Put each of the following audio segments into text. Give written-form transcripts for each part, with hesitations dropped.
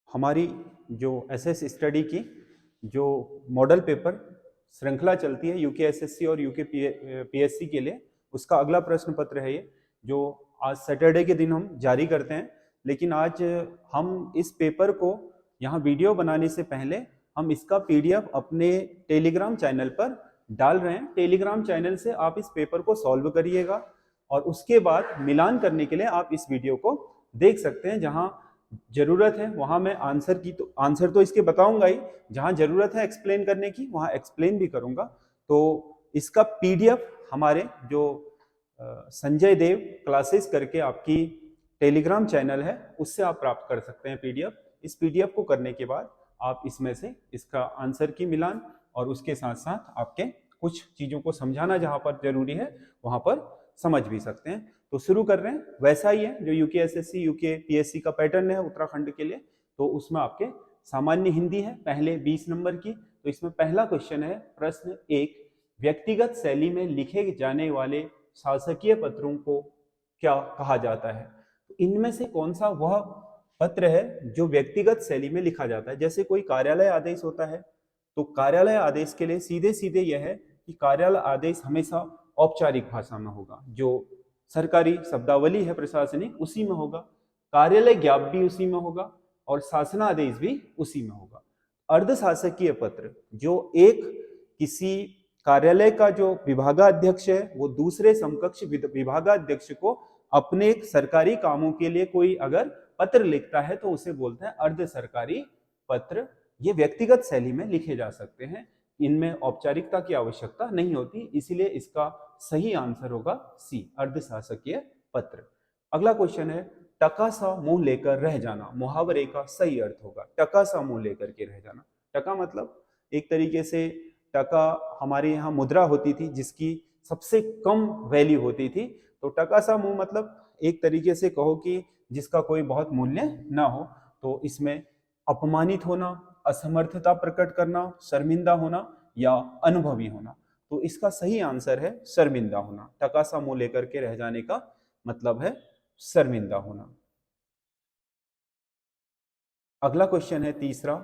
हमारी जो SS study की जो मॉडल पेपर श्रृंखला चलती है यूकेएसएससी और यूके पीएससी के लिए, उसका अगला प्रश्न पत्र है ये, जो आज सैटरडे के दिन हम जारी करते हैं। लेकिन आज हम इस पेपर को यहाँ वीडियो बनाने से पहले हम इसका पीडीएफ अपने टेलीग्राम चैनल पर डाल रहे हैं। टेलीग्राम चैनल से आप इस पेपर को सॉल्व करिएगा और उसके बाद मिलान करने के लिए आप इस वीडियो को देख सकते हैं। जहां जरूरत है वहां मैं आंसर तो इसके बताऊंगा ही, जहां जरूरत है एक्सप्लेन करने की वहां एक्सप्लेन भी करूंगा। तो इसका पीडीएफ हमारे जो संजय देव क्लासेस करके आपकी टेलीग्राम चैनल है उससे आप प्राप्त कर सकते हैं पीडीएफ। इस पीडीएफ को करने के बाद आप इसमें से इसका आंसर की मिलान और उसके साथ साथ आपके कुछ चीजों को समझाना जहां पर जरूरी है वहां पर समझ भी सकते हैं। तो शुरू कर रहे हैं। वैसा ही है जो यूकेएसएससी यूके पीएससी का पैटर्न है उत्तराखंड के लिए। तो उसमें आपके सामान्य हिंदी है पहले 20 नंबर की। तो इसमें पहला क्वेश्चन है, प्रश्न 1, व्यक्तिगत शैली में लिखे जाने वाले शासकीय पत्रों को क्या कहा जाता है? तो इनमें से कौन सा वह पत्र है जो व्यक्तिगत शैली में लिखा जाता है? जैसे कोई कार्यालय आदेश होता है तो कार्यालय आदेश के लिए सीधे सीधे यह है कि कार्यालय आदेश हमेशा औपचारिक भाषा में होगा, जो सरकारी शब्दावली है प्रशासनिक उसी में होगा, कार्यालय ज्ञापन भी उसी में होगा और शासनादेश भी उसी में होगा। अर्धशासकीय पत्र जो एक किसी कार्यालय का जो विभागाध्यक्ष है वो दूसरे समकक्ष विभागाध्यक्ष को अपने सरकारी कामों के लिए कोई अगर पत्र लिखता है तो उसे बोलते हैं अर्ध सरकारी पत्र। ये व्यक्तिगत शैली में लिखे जा सकते हैं, इनमें औपचारिकता की आवश्यकता नहीं होती, इसीलिए इसका सही आंसर होगा सी, अर्धशासकीय पत्र। अगला क्वेश्चन है, टका सा मुंह लेकर रह जाना मुहावरे का सही अर्थ होगा। टका सा मुंह लेकर के रह जाना, टका मतलब एक तरीके से टका हमारे यहाँ मुद्रा होती थी जिसकी सबसे कम वैल्यू होती थी। तो टका सा मुंह मतलब एक तरीके से कहो कि जिसका कोई बहुत मूल्य ना हो। तो इसमें अपमानित होना, असमर्थता प्रकट करना, शर्मिंदा होना या अनुभवी होना। तो इसका सही आंसर है शर्मिंदा होना। टका सा मुंह लेकर के रह जाने का मतलब है शर्मिंदा होना। अगला क्वेश्चन है तीसरा,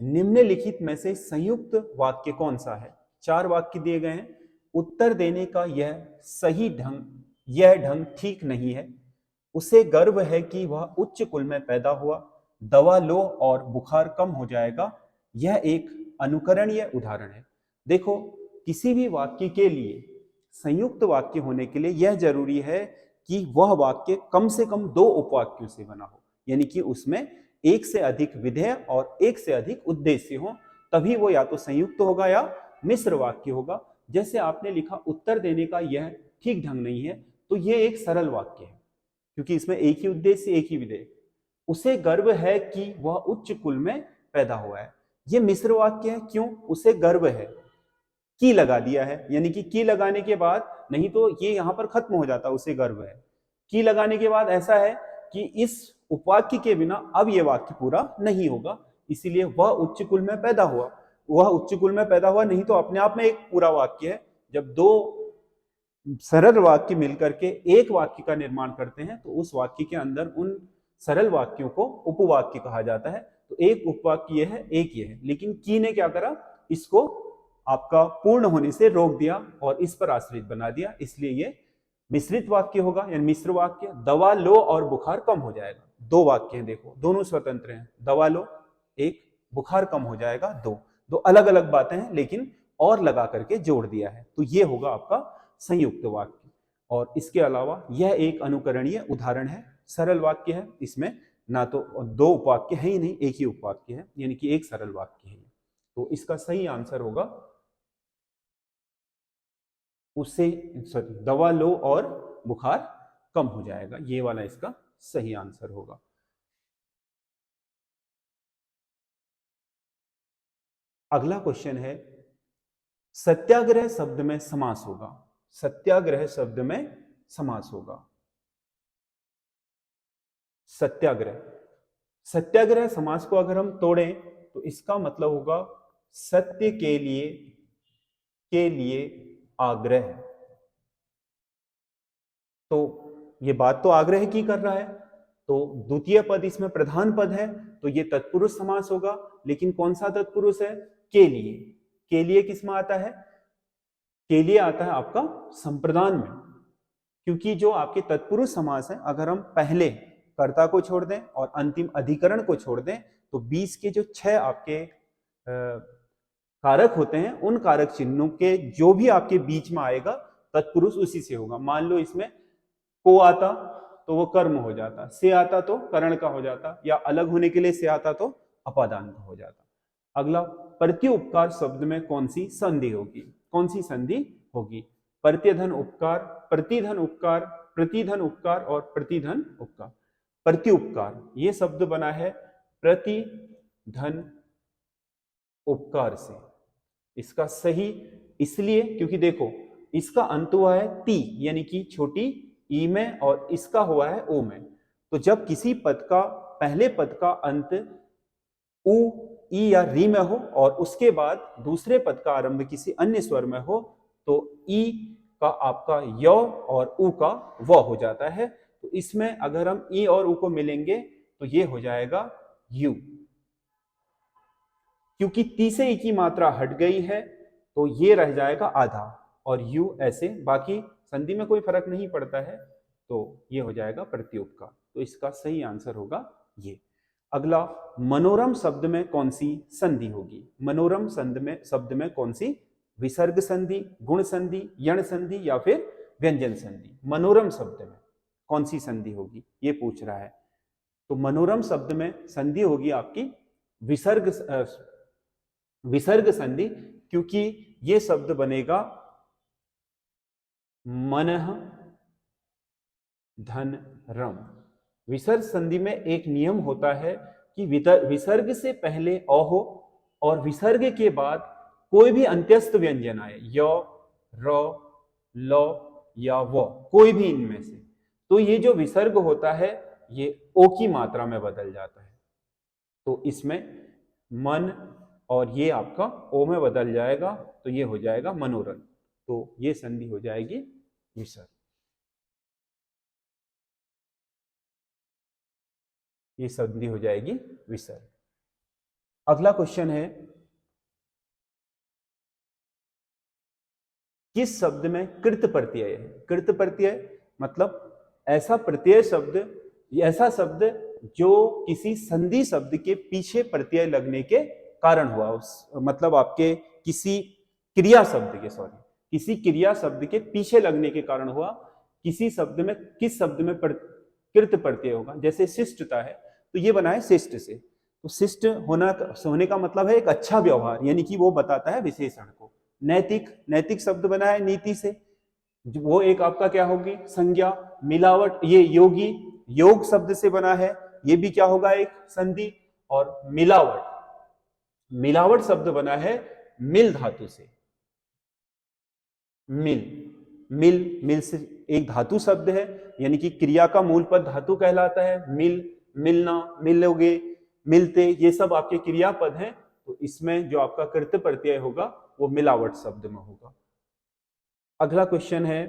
निम्नलिखित में से संयुक्त वाक्य कौन सा है? 4 वाक्य दिए गए हैं। उत्तर देने का यह ढंग ठीक नहीं है। उसे गर्व है कि वह उच्च कुल में पैदा हुआ। दवा लो और बुखार कम हो जाएगा। यह एक अनुकरणीय उदाहरण है। देखो, किसी भी वाक्य के लिए संयुक्त वाक्य होने के लिए यह जरूरी है कि वह वाक्य कम से कम 2 उपवाक्यों से बना हो, यानी कि उसमें एक से अधिक विधेय और एक से अधिक उद्देश्य हो, तभी वो या तो संयुक्त होगा या मिश्र वाक्य होगा। जैसे आपने लिखा उत्तर देने का यह ठीक ढंग नहीं है, तो यह एक सरल वाक्य है क्योंकि इसमें एक ही उद्देश्य एक ही विधेय। उसे गर्व है कि वह उच्च कुल में पैदा हुआ है, यह मिश्र वाक्य है। क्यों? उसे गर्व है, की लगा दिया है, यानी कि की लगाने के बाद, नहीं तो ये यहां पर खत्म हो जाता उसे गर्व है। की लगाने के बाद ऐसा है कि इस उपवाक्य के बिना अब यह वाक्य पूरा नहीं होगा, इसीलिए वह उच्च कुल में पैदा हुआ। वह उच्च कुल में पैदा हुआ नहीं तो अपने आप में एक पूरा वाक्य है। जब 2 सरल वाक्य मिलकर के एक वाक्य का निर्माण करते हैं तो उस वाक्य के अंदर उन सरल वाक्यों को उपवाक्य कहा जाता है। तो एक उपवाक्य यह है, एक ये है। लेकिन की ने क्या करा, इसको आपका पूर्ण होने से रोक दिया और इस पर आश्रित बना दिया, इसलिए ये मिश्रित वाक्य होगा, यानी मिश्र वाक्य। दवा लो और बुखार कम हो जाएगा, 2 वाक्य हैं, देखो दोनों स्वतंत्र हैं। दवा लो एक, बुखार कम हो जाएगा 2, दो अलग अलग बातें हैं लेकिन और लगा करके जोड़ दिया है, तो ये होगा आपका संयुक्त वाक्य। और इसके अलावा यह एक अनुकरणीय उदाहरण है, सरल वाक्य है, इसमें ना तो 2 उपवाक्य है ही नहीं, एक ही उपवाक्य है, यानी कि एक सरल वाक्य है। तो इसका सही आंसर होगा उससे दवा लो और बुखार कम हो जाएगा, ये वाला इसका सही आंसर होगा। अगला क्वेश्चन है, सत्याग्रह शब्द में समास होगा। सत्याग्रह शब्द में समास होगा। सत्याग्रह, सत्याग्रह समास को अगर हम तोड़ें तो इसका मतलब होगा सत्य के लिए आग्रह। तो ये बात तो आग्रह की कर रहा है, तो द्वितीय पद इसमें प्रधान पद है, तो ये तत्पुरुष समास होगा। लेकिन कौन सा तत्पुरुष है? के लिए। के लिए किसमें आता है? के लिए आता है आपका संप्रदान में, क्योंकि जो आपके तत्पुरुष समास है, अगर हम पहले कर्ता को छोड़ दें और अंतिम अधिकरण को छोड़ दें, तो 20 के जो 6 आपके कारक होते हैं, उन कारक चिन्हों के जो भी आपके बीच में आएगा तत्पुरुष उसी से होगा। मान लो इसमें को आता तो वो कर्म हो जाता, से आता तो करण का हो जाता, या अलग होने के लिए से आता तो अपादान का हो जाता। अगला, प्रत्युपकार शब्द में कौन सी संधि होगी? कौन सी संधि होगी? प्रत्यधन उपकार, प्रतिधन उपकार, प्रतिधन उपकार और प्रतिधन उपकार। प्रत्युपकार ये शब्द बना है प्रतिधन उपकार से। इसका सही इसलिए क्योंकि देखो इसका अंत हुआ है ती यानी कि छोटी ई में, और इसका हुआ है ओ में। तो जब किसी पद का पहले पद का अंत उ, ई या री में हो और उसके बाद दूसरे पद का आरंभ किसी अन्य स्वर में हो, तो ई का आपका य और उ का व हो जाता है। तो इसमें अगर हम ई और उ को मिलेंगे तो ये हो जाएगा यू। क्योंकि ती से ई की मात्रा हट गई है तो ये रह जाएगा आधा, और यू ऐसे, बाकी संधि में कोई फर्क नहीं पड़ता है, तो ये हो जाएगा प्रत्युपकार। तो इसका सही आंसर होगा ये। अगला, मनोरम शब्द में कौन सी संधि होगी? मनोरम शब्द में कौन सी? विसर्ग संधि, गुण संधि, यण संधि या फिर व्यंजन संधि। मनोरम शब्द में कौन सी संधि होगी ये पूछ रहा है। तो मनोरम शब्द में संधि होगी आपकी विसर्ग संधि, क्योंकि ये शब्द बनेगा मनः धन रम। विसर्ग संधि में एक नियम होता है कि विसर्ग से पहले अ हो और विसर्ग के बाद कोई भी अंत्यस्थ व्यंजन आए, य, र, ल या व, कोई भी इनमें से, तो ये जो विसर्ग होता है ये ओ की मात्रा में बदल जाता है। तो इसमें मन और ये आपका ओ में बदल जाएगा, तो ये हो जाएगा मनोरम। तो ये संधि हो जाएगी विसर्ग। ये संधि हो जाएगी विसर्ग। अगला क्वेश्चन है, किस शब्द में कृत प्रत्यय है? कृत प्रत्यय मतलब ऐसा प्रत्यय शब्द, ऐसा शब्द जो किसी संधि शब्द के पीछे प्रत्यय लगने के कारण हुआ, मतलब आपके किसी क्रिया शब्द के, सॉरी, किसी क्रिया शब्द के पीछे लगने के कारण हुआ। किसी शब्द में, किस शब्द में कृत प्रत्यय होगा? जैसे शिष्टता है तो ये बना है शिष्ट से, तो शिष्ट होने का मतलब है एक अच्छा व्यवहार, यानी कि वो बताता है विशेषण को। नैतिक, नैतिक शब्द बना है नीति से, वो एक आपका क्या होगी? संज्ञा। मिलावट, ये योगी, योग शब्द से बना है, ये भी क्या होगा? एक संधि। और मिलावट, मिलावट शब्द बना है मिल धातु से। मिल, मिल, मिल से एक धातु शब्द है, यानी कि क्रिया का मूल पद धातु कहलाता है। मिल, मिलना, मिलोगे, मिलते, ये सब आपके क्रियापद हैं। तो इसमें जो आपका कृत प्रत्यय होगा वो मिलावट शब्द में होगा। अगला क्वेश्चन है,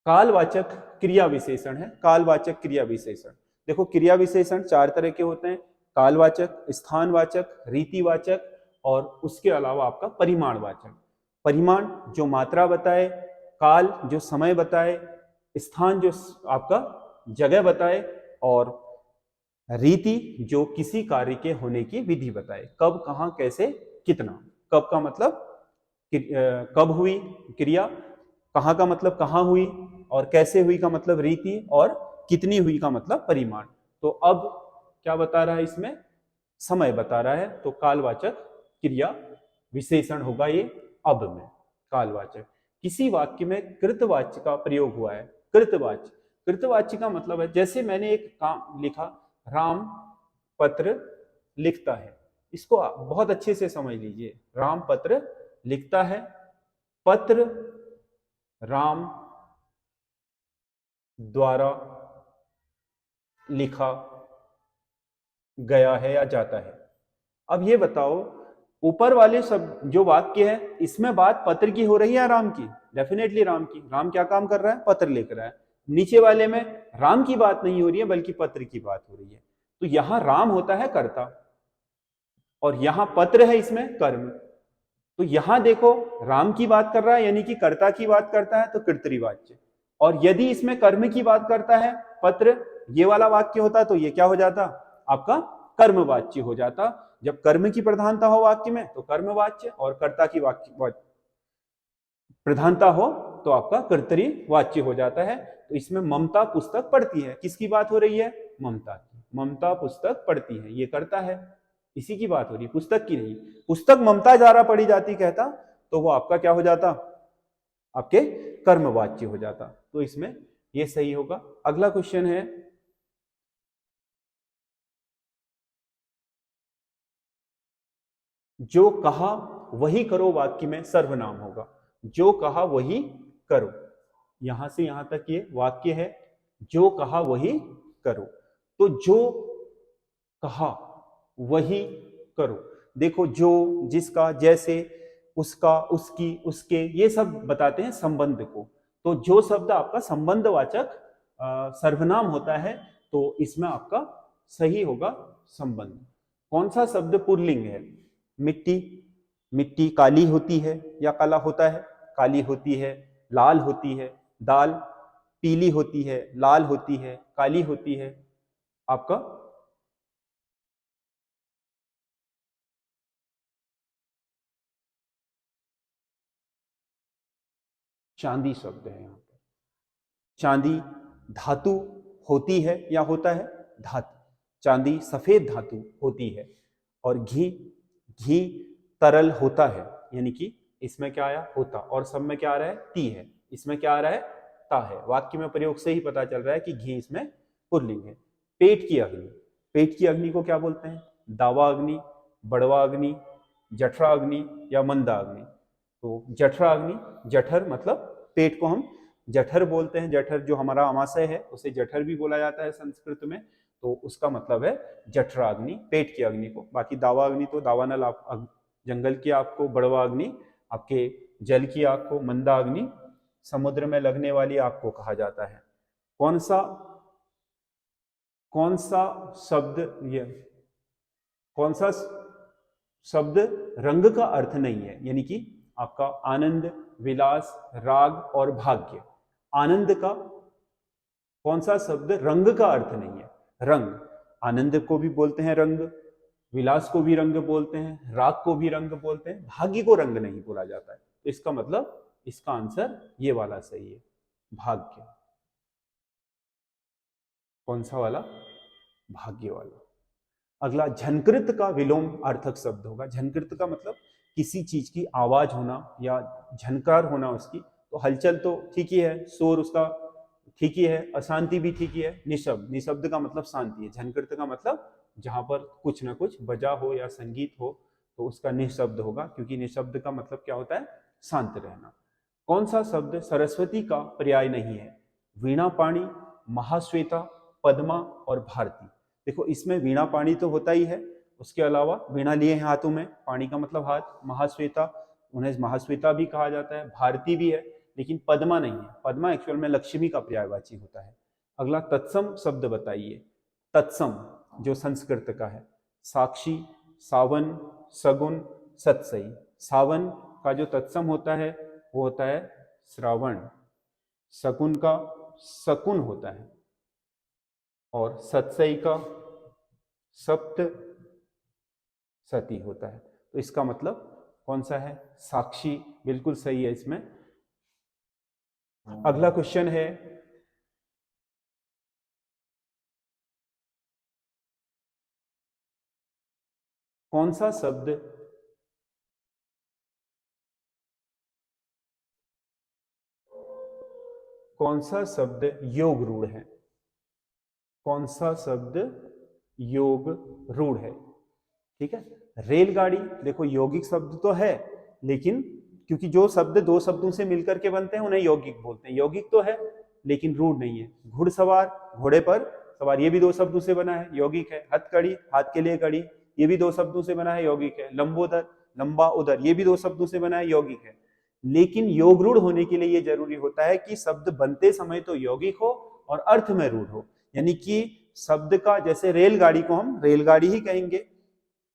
कालवाचक क्रिया विशेषण है। कालवाचक क्रिया विशेषण, देखो क्रिया विशेषण 4 तरह के होते हैं: कालवाचक, स्थानवाचक, रीतिवाचक और उसके अलावा आपका परिमाणवाचक। परिमाण जो मात्रा बताए, काल जो समय बताए, स्थान जो आपका जगह बताए, और रीति जो किसी कार्य के होने की विधि बताए, कब, कहां, कैसे, कितना। कब का मतलब कब हुई क्रिया, कहां का मतलब कहां हुई, और कैसे हुई का मतलब रीति, और कितनी हुई का मतलब परिमाण। तो अब क्या बता रहा है? इसमें समय बता रहा है, तो कालवाचक क्रिया विशेषण होगा ये अब में। कालवाचक, किसी वाक्य में कृतवाच्य का प्रयोग हुआ है। कृतवाच्य, कृतवाच्य का मतलब है, जैसे मैंने एक काम लिखा, राम पत्र लिखता है, इसको आप बहुत अच्छे से समझ लीजिए। राम पत्र लिखता है, पत्र राम द्वारा लिखा गया है या जाता है। अब ये बताओ, ऊपर वाले सब जो वाक्य है, इसमें बात पत्र की हो रही है या राम की? डेफिनेटली राम की। राम क्या काम कर रहा है? पत्र लिख रहा है। नीचे वाले में राम की बात नहीं हो रही है बल्कि पत्र की बात हो रही है। तो यहां राम होता है कर्ता और यहां पत्र है इसमें कर्म। तो यहां देखो राम की बात कर रहा है यानी कि कर्ता की बात करता है तो कर्तृवाच्य, और यदि इसमें कर्म की बात करता है पत्र, ये वाला वाक्य होता तो ये क्या हो जाता, आपका कर्मवाच्य हो जाता। जब कर्म की प्रधानता हो वाक्य में तो कर्मवाच्य, और कर्ता की वाक्य प्रधानता हो तो आपका कर्तृवाच्य हो जाता है। तो इसमें ममता पुस्तक पढ़ती है, किसकी बात हो रही है, ममता की। ममता पुस्तक पढ़ती है, ये करता है, इसी की बात हो रही है, पुस्तक की नहीं। पुस्तक ममता द्वारा पढ़ी जाती कहता तो वो आपका क्या हो जाता, आपके कर्मवाच्य हो जाता। तो इसमें ये सही होगा। अगला क्वेश्चन है, जो कहा वही करो वाक्य में सर्वनाम होगा। जो कहा वही करो, यहां से यहां तक ये वाक्य है, जो कहा वही करो। तो जो कहा वही करो, देखो जो, जिसका, जैसे, उसका, उसकी, उसके, ये सब बताते हैं संबंध को। तो जो शब्द आपका संबंधवाचक सर्वनाम होता है तो इसमें आपका सही होगा संबंध। कौन सा शब्द पुल्लिंग है, मिट्टी, मिट्टी काली होती है या काला होता है, काली होती है, लाल होती है, दाल पीली होती है, लाल होती है, काली होती है, आपका चांदी शब्द है। यहां पर चांदी धातु होती है या होता है, धातु, चांदी सफेद धातु होती है। और घी, घी तरल होता है, यानी कि इसमें क्या आया, होता, और सब में क्या आ रहा है, ती है, इसमें क्या आ रहा है, ता है। वाक्य में प्रयोग से ही पता चल रहा है कि घी इसमें पुल्लिंग है। पेट की अग्नि, पेट की अग्नि को क्या बोलते हैं, दावा अग्नि, बड़वा अग्नि, जठरा अग्नि या मंदा अग्नि। तो जठरा अग्नि, जठर मतलब पेट को हम जठर बोलते हैं। जठर जो हमारा अमाशय है उसे जठर भी बोला जाता है संस्कृत में, तो उसका मतलब है जठराग्नि, पेट की अग्नि को। बाकी दावा अग्नि तो दावानल आप जंगल की आग को, बड़वा अग्नि आपके जल की आग को, मंदा अग्नि समुद्र में लगने वाली आग को कहा जाता है। कौन सा, कौन सा शब्द, ये कौन सा शब्द रंग का अर्थ नहीं है, यानी कि आपका आनंद, विलास, राग और भाग्य। आनंद का कौन सा शब्द रंग का अर्थ नहीं है, रंग, आनंद को भी बोलते हैं रंग, विलास को भी रंग बोलते हैं, राग को भी रंग बोलते हैं, भाग्य को रंग नहीं बोला जाता है। तो इसका मतलब इसका आंसर ये वाला सही है, भाग्य। कौन सा वाला, भाग्य वाला। अगला झनकृत का विलोम अर्थक शब्द होगा। झनकृत का मतलब किसी चीज की आवाज होना या झनकार होना उसकी। तो हलचल तो ठीक ही है, शोर उसका ठीक ही है, अशांति भी ठीक ही है। निशब्द, निशब्द का मतलब शांति है। झनकृत का मतलब जहां पर कुछ ना कुछ बजा हो या संगीत हो तो उसका निशब्द होगा, क्योंकि निशब्द का मतलब क्या होता है, शांत रहना। कौन सा शब्द सरस्वती का पर्याय नहीं है, वीणा पाणी, महाश्वेता, पद्मा और भारती। देखो इसमें वीणा पाणी तो होता ही है, उसके अलावा वीणा लिए हैं हाथों में, पाणी का मतलब हाथ, महाश्वेता, उन्हें महाश्वेता भी कहा जाता है, भारती भी है, लेकिन पद्मा नहीं है। पद्मा एक्चुअल में लक्ष्मी का पर्यायवाची होता है। अगला तत्सम शब्द बताइए। तत्सम जो संस्कृत का है, साक्षी, सावन, सगुन, सत्सई। सावन का जो तत्सम होता है वो होता है श्रावण, शकुन का शकुन होता है, और सत्सई का सप्त सती होता है। तो इसका मतलब कौन सा है, साक्षी, बिल्कुल सही है इसमें। अगला क्वेश्चन है, कौन सा शब्द कौन सा शब्द योग रूढ़ है, कौन सा शब्द योग रूढ़ है। ठीक है, रेलगाड़ी, देखो यौगिक शब्द तो है, लेकिन क्योंकि जो शब्द दो शब्दों से मिलकर के बनते हैं उन्हें यौगिक बोलते हैं। यौगिक तो है लेकिन रूढ़ नहीं है। घुड़सवार, घोड़े पर सवार, ये भी दो शब्दों से बना है, यौगिक है। हथकड़ी, हाथ के लिए कड़ी, ये भी दो शब्दों से बना है, यौगिक है। लंबोदर, लंबा उदर, ये भी दो शब्दों से बना है, यौगिक है। लेकिन योग रूढ़ होने के लिए ये जरूरी होता है कि शब्द बनते समय तो यौगिक हो और अर्थ में रूढ़ हो। यानी कि शब्द का, जैसे रेलगाड़ी को हम रेलगाड़ी ही कहेंगे,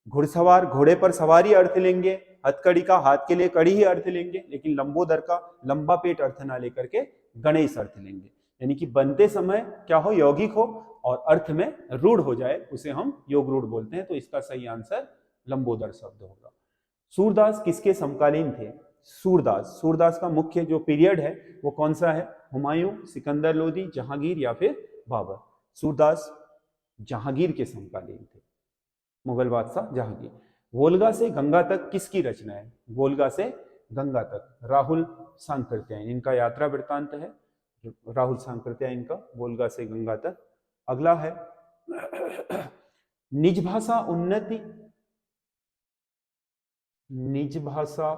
घुड़सवार घोड़े पर सवारी अर्थ लेंगे, हथकड़ी का हाथ के लिए कड़ी ही अर्थ लेंगे, लेकिन लंबोदर का लंबा पेट अर्थ ना लेकर के गणेश अर्थ लेंगे। यानी कि बनते समय क्या हो, यौगिक हो और अर्थ में रूढ़ हो जाए, उसे हम योग रूढ़ बोलते हैं। तो इसका सही आंसर लंबोदर शब्द होगा। सूरदास किसके समकालीन थे? सूरदास का मुख्य जो पीरियड है वो कौन सा है? हुमायूं, सिकंदर लोदी, जहांगीर या फिर बाबर? सूरदास जहांगीर के समकालीन थे, मुगल बादशाह जहांगीर। वोल्गा से गंगा तक किसकी रचना है? वोल्गा से गंगा तक राहुल सांकृत्यायन, इनका यात्रा वृत्तांत है। राहुल सांकृत्यायन का वोल्गा से गंगा तक। अगला है निज भाषा उन्नति, निज भाषा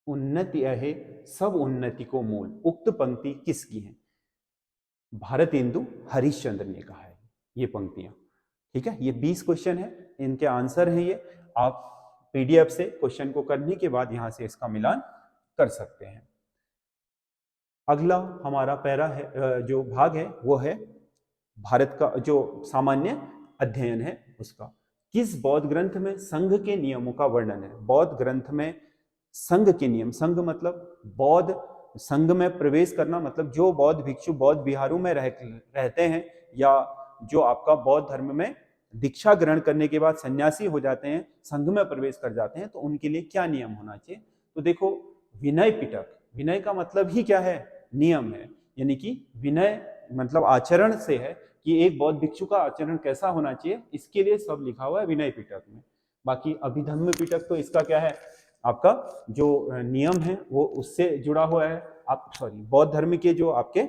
उन्नति अहे सब उन्नति को मूल, उक्त पंक्ति किसकी है? भारतेंदु हरिश्चंद्र ने कहा है ये पंक्तियां। ठीक है, ये 20 क्वेश्चन है, इनके आंसर हैं ये। आप पीडीएफ से क्वेश्चन को करने के बाद यहां से इसका मिलान कर सकते हैं। अगला हमारा पैरा है, जो भाग है वो है भारत का जो सामान्य अध्ययन है उसका। किस बौद्ध ग्रंथ में संघ के नियमों का वर्णन है? बौद्ध ग्रंथ में संघ के नियम, संघ मतलब बौद्ध संघ में प्रवेश करना, मतलब जो बौद्ध भिक्षु बौद्ध विहारों में रहते हैं या जो आपका बौद्ध धर्म में दीक्षा ग्रहण करने के बाद सन्यासी हो जाते हैं, संघ में प्रवेश कर जाते हैं, तो उनके लिए क्या नियम होना चाहिए? तो देखो, विनय पिटक, विनय का मतलब ही क्या है? नियम है। यानी कि विनय मतलब आचरण से है कि एक बौद्ध भिक्षु का आचरण कैसा होना चाहिए, इसके लिए सब लिखा हुआ है विनय पिटक में। बाकी अभिधम्म पिटक तो इसका क्या है, आपका जो नियम है वो उससे जुड़ा हुआ है। आप बौद्ध धर्म के जो आपके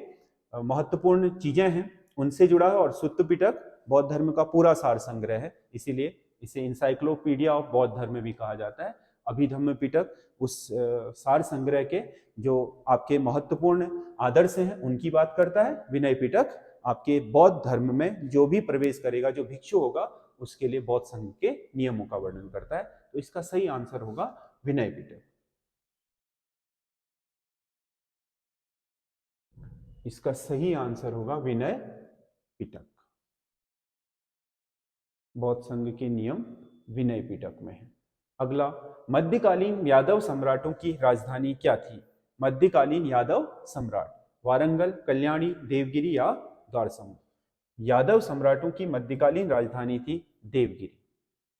महत्वपूर्ण चीजें हैं उनसे जुड़ा है। और सुत्त पिटक बौद्ध धर्म का पूरा सार संग्रह है, इसीलिए इसे इंसाइक्लोपीडिया ऑफ बौद्ध धर्म भी कहा जाता है। अभिधम्म पिटक उस सार संग्रह के जो आपके महत्वपूर्ण आदर्श हैं उनकी बात करता है। विनय पिटक आपके बौद्ध धर्म में जो भी प्रवेश करेगा, जो भिक्षु होगा, उसके लिए बौद्ध संघ के नियमों का वर्णन करता है। तो इसका सही आंसर होगा विनय पिटक। इसका सही आंसर होगा विनय पिटक। बौद्ध संघ के नियम विनय पिटक में है। अगला, मध्यकालीन यादव सम्राटों की राजधानी क्या थी? मध्यकालीन यादव सम्राट, वारंगल, कल्याणी, देवगिरी या द्वारसमुद्र? यादव सम्राटों की मध्यकालीन राजधानी थी देवगिरी।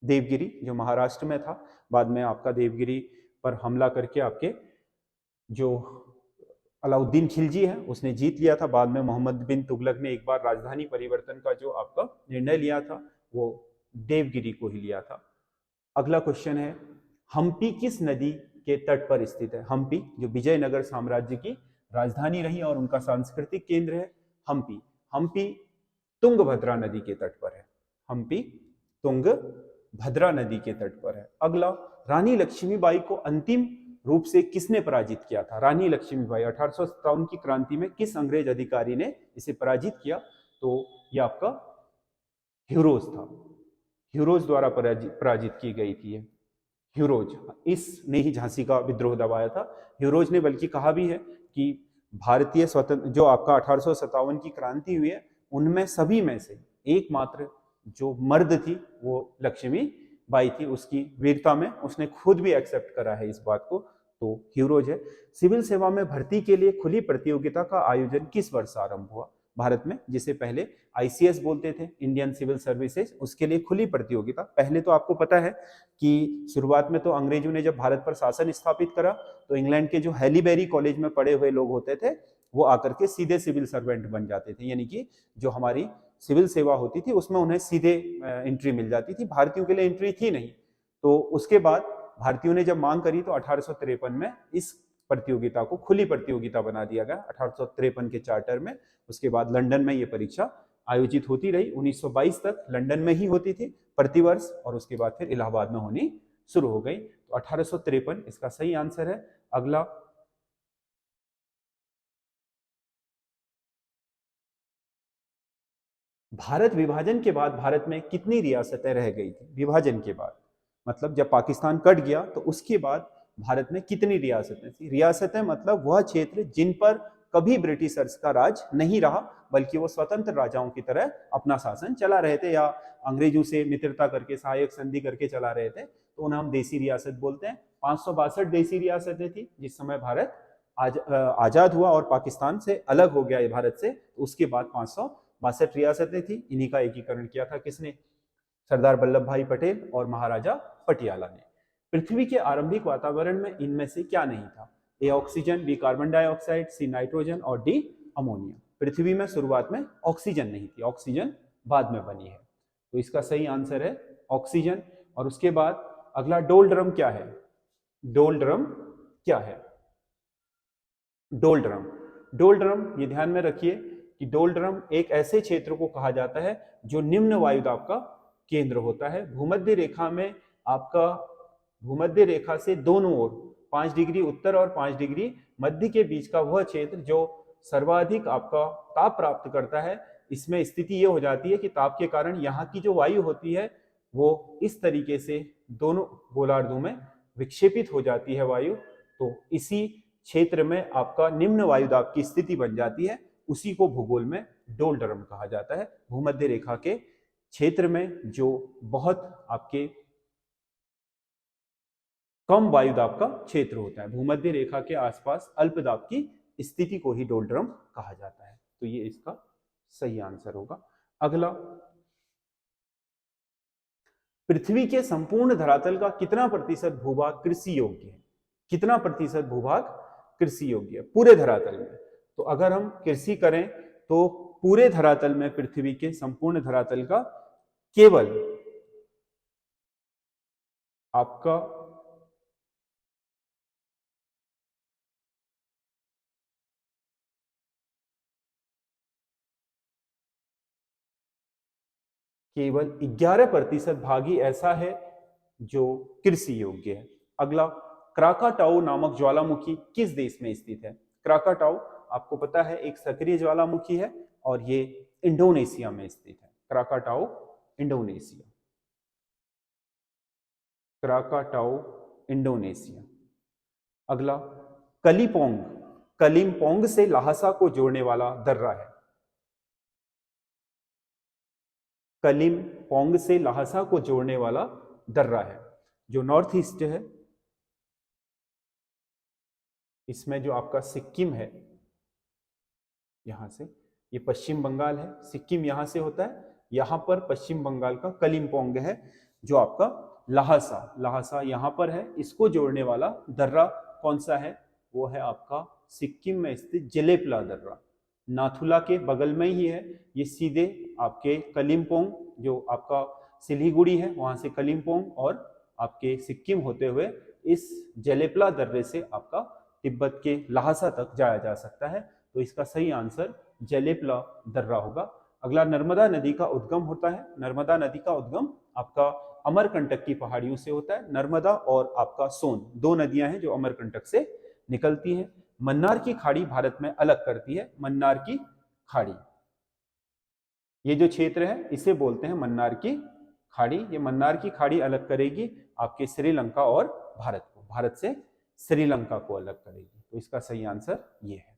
देवगिरी जो महाराष्ट्र में था, बाद में आपका देवगिरी पर हमला करके आपके जो अलाउद्दीन खिलजी है उसने जीत लिया था। बाद में मोहम्मद बिन तुगलक ने एक बार राजधानी परिवर्तन का जो आपका निर्णय लिया था वो देवगिरी को ही लिया था। अगला क्वेश्चन है, हम्पी किस नदी के तट पर स्थित है? हम्पी जो विजयनगर साम्राज्य की राजधानी रही और उनका सांस्कृतिक केंद्र है हम्पी। हम्पी तुंगभद्रा नदी के तट पर है। हम्पी तुंगभद्रा नदी के तट पर है। अगला, रानी लक्ष्मीबाई को अंतिम रूप से किसने पराजित किया था? रानी लक्ष्मीबाई 1857 की क्रांति में किस अंग्रेज अधिकारी ने इसे पराजित किया? तो यह आपका ह्यूरोज था। ह्यूरोज द्वारा पराजित की गई थी। ह्यूरोज, इसने ही झांसी का विद्रोह दबाया था। ह्यूरोज ने बल्कि कहा भी है कि भारतीय स्वतंत्र जो आपका 1857 की क्रांति हुई है उनमें सभी में से एकमात्र जो मर्द थी वो लक्ष्मी बाई थी। उसकी वीरता में उसने खुद भी एक्सेप्ट करा है इस बात को। तो ह्यूरोज है। सिविल सेवा में भर्ती के लिए खुली प्रतियोगिता का आयोजन किस वर्ष आरंभ हुआ भारत में? जिसे पहले आईसीएस बोलते थे, इंडियन सिविल सर्विसेज, उसके लिए खुली प्रतियोगिता। पहले तो आपको पता है कि शुरुआत में तो अंग्रेजों ने जब भारत पर शासन स्थापित करा तो इंग्लैंड के जो हैलीबेरी कॉलेज में पढ़े हुए लोग होते थे वो आकर के सीधे सिविल सर्वेंट बन जाते थे। यानी कि जो हमारी सिविल सेवा होती थी उसमें उन्हें सीधे एंट्री मिल जाती थी, भारतीयों के लिए एंट्री थी नहीं। तो उसके बाद भारतीयों ने जब मांग करी तो 1853 में इस प्रतियोगिता को खुली प्रतियोगिता बना दिया गया, 1853 के चार्टर में। उसके बाद लंदन में ये परीक्षा आयोजित होती रही। 1922 तक लंदन में ही होती थी प्रतिवर्ष, और उसके बाद फिर इलाहाबाद में होनी शुरू हो गई। तो 1853 इसका सही आंसर है। अगला, भारत विभाजन के बाद भारत में कितनी रियासतें रह गई थी? विभाजन के बाद मतलब जब पाकिस्तान कट गया तो उसके बाद भारत में कितनी रियासतें थी। रियासतें मतलब वह क्षेत्र जिन पर कभी ब्रिटिशर्स का राज नहीं रहा, बल्कि वो स्वतंत्र राजाओं की तरह अपना शासन चला रहे थे, या अंग्रेजों से मित्रता करके सहायक संधि करके चला रहे थे, तो उन्हें हम देसी रियासत बोलते हैं। 562 देसी रियासतें थी जिस समय भारत आजाद हुआ और पाकिस्तान से अलग हो गया भारत से, तो उसके बाद 562 रियासतें थी। इन्हीं का एकीकरण किया था किसने? सरदार वल्लभ भाई पटेल और महाराजा पटियाला ने। पृथ्वी के आरंभिक वातावरण में इनमें से क्या नहीं था? A oxygen, B carbon dioxide, C nitrogen और डी अमोनिया। पृथ्वी में शुरुआत में ऑक्सीजन नहीं थी, ऑक्सीजन बाद में बनी है, तो इसका सही आंसर है ऑक्सीजन। और उसके बाद अगला डोलड्रम क्या है? डोलड्रम क्या है? डोलड्रम, डोलड्रम ये ध्यान में रखिए कि डोलड्रम एक ऐसे क्षेत्र को कहा जाता है जो निम्न वायुदाब का केंद्र होता है। भूमध्य रेखा में आपका, भूमध्य रेखा से दोनों ओर 5 डिग्री उत्तर और 5 डिग्री मध्य के बीच का वह क्षेत्र जो सर्वाधिक आपका ताप प्राप्त करता है, इसमें स्थिति ये हो जाती है कि ताप के कारण यहाँ की जो वायु होती है वो इस तरीके से दोनों गोलार्धों में विक्षेपित हो जाती है वायु, तो इसी क्षेत्र में आपका निम्न वायुदाब की स्थिति बन जाती है। उसी को भूगोल में डोलड्रम कहा जाता है। भूमध्य रेखा के क्षेत्र में जो बहुत आपके कम वायुदाब का क्षेत्र होता है, भूमध्य रेखा के आसपास अल्पदाब की स्थिति को ही डोलड्रम कहा जाता है। तो ये इसका सही आंसर होगा। अगला, पृथ्वी के संपूर्ण धरातल का कितना प्रतिशत भूभाग कृषि योग्य है? कितना प्रतिशत भूभाग कृषि योग्य है पूरे धरातल में? तो अगर हम कृषि करें तो पूरे धरातल में, पृथ्वी के संपूर्ण धरातल का केवल आपका केवल 11% भाग ही ऐसा है जो कृषि योग्य है। अगला, क्राकाटाओ नामक ज्वालामुखी किस देश में स्थित है? क्राकाटाओ आपको पता है एक सक्रिय ज्वालामुखी है और ये इंडोनेशिया में स्थित है। Krakatoa Indonesia, Krakatoa Indonesia. अगला, कलिम्पोंग, कलिम्पोंग से लहासा को जोड़ने वाला दर्रा है। कलिम्पोंग से लहासा को जोड़ने वाला दर्रा है जो नॉर्थ ईस्ट है। इसमें जो आपका सिक्किम है, यहां से, ये पश्चिम बंगाल है, सिक्किम यहां से होता है, यहां पर पश्चिम बंगाल का कलिम्पोंग है जो आपका लहासा, लहासा यहां पर है। इसको जोड़ने वाला दर्रा कौन सा है? वो है आपका सिक्किम में स्थित जेलेपला दर्रा, नाथुला के बगल में ही है। ये सीधे आपके कलिम्पोंग, जो आपका सिलीगुड़ी है वहां से कलिम्पोंग और आपके सिक्किम होते हुए इस जेलेपला दर्रे से आपका तिब्बत के लहासा तक जाया जा सकता है। तो इसका सही आंसर जेलेपला दर्रा होगा। अगला, नर्मदा नदी का उद्गम होता है। नर्मदा नदी का उद्गम आपका अमरकंटक की पहाड़ियों से होता है। नर्मदा और आपका सोन दो नदियां हैं जो अमरकंटक से निकलती हैं। मन्नार की खाड़ी भारत में अलग करती है। मन्नार की खाड़ी, ये जो क्षेत्र है इसे बोलते हैं मन्नार की खाड़ी। ये मन्नार की खाड़ी अलग करेगी आपके श्रीलंका और भारत को, भारत से श्रीलंका को अलग करेगी। तो इसका सही आंसर ये है,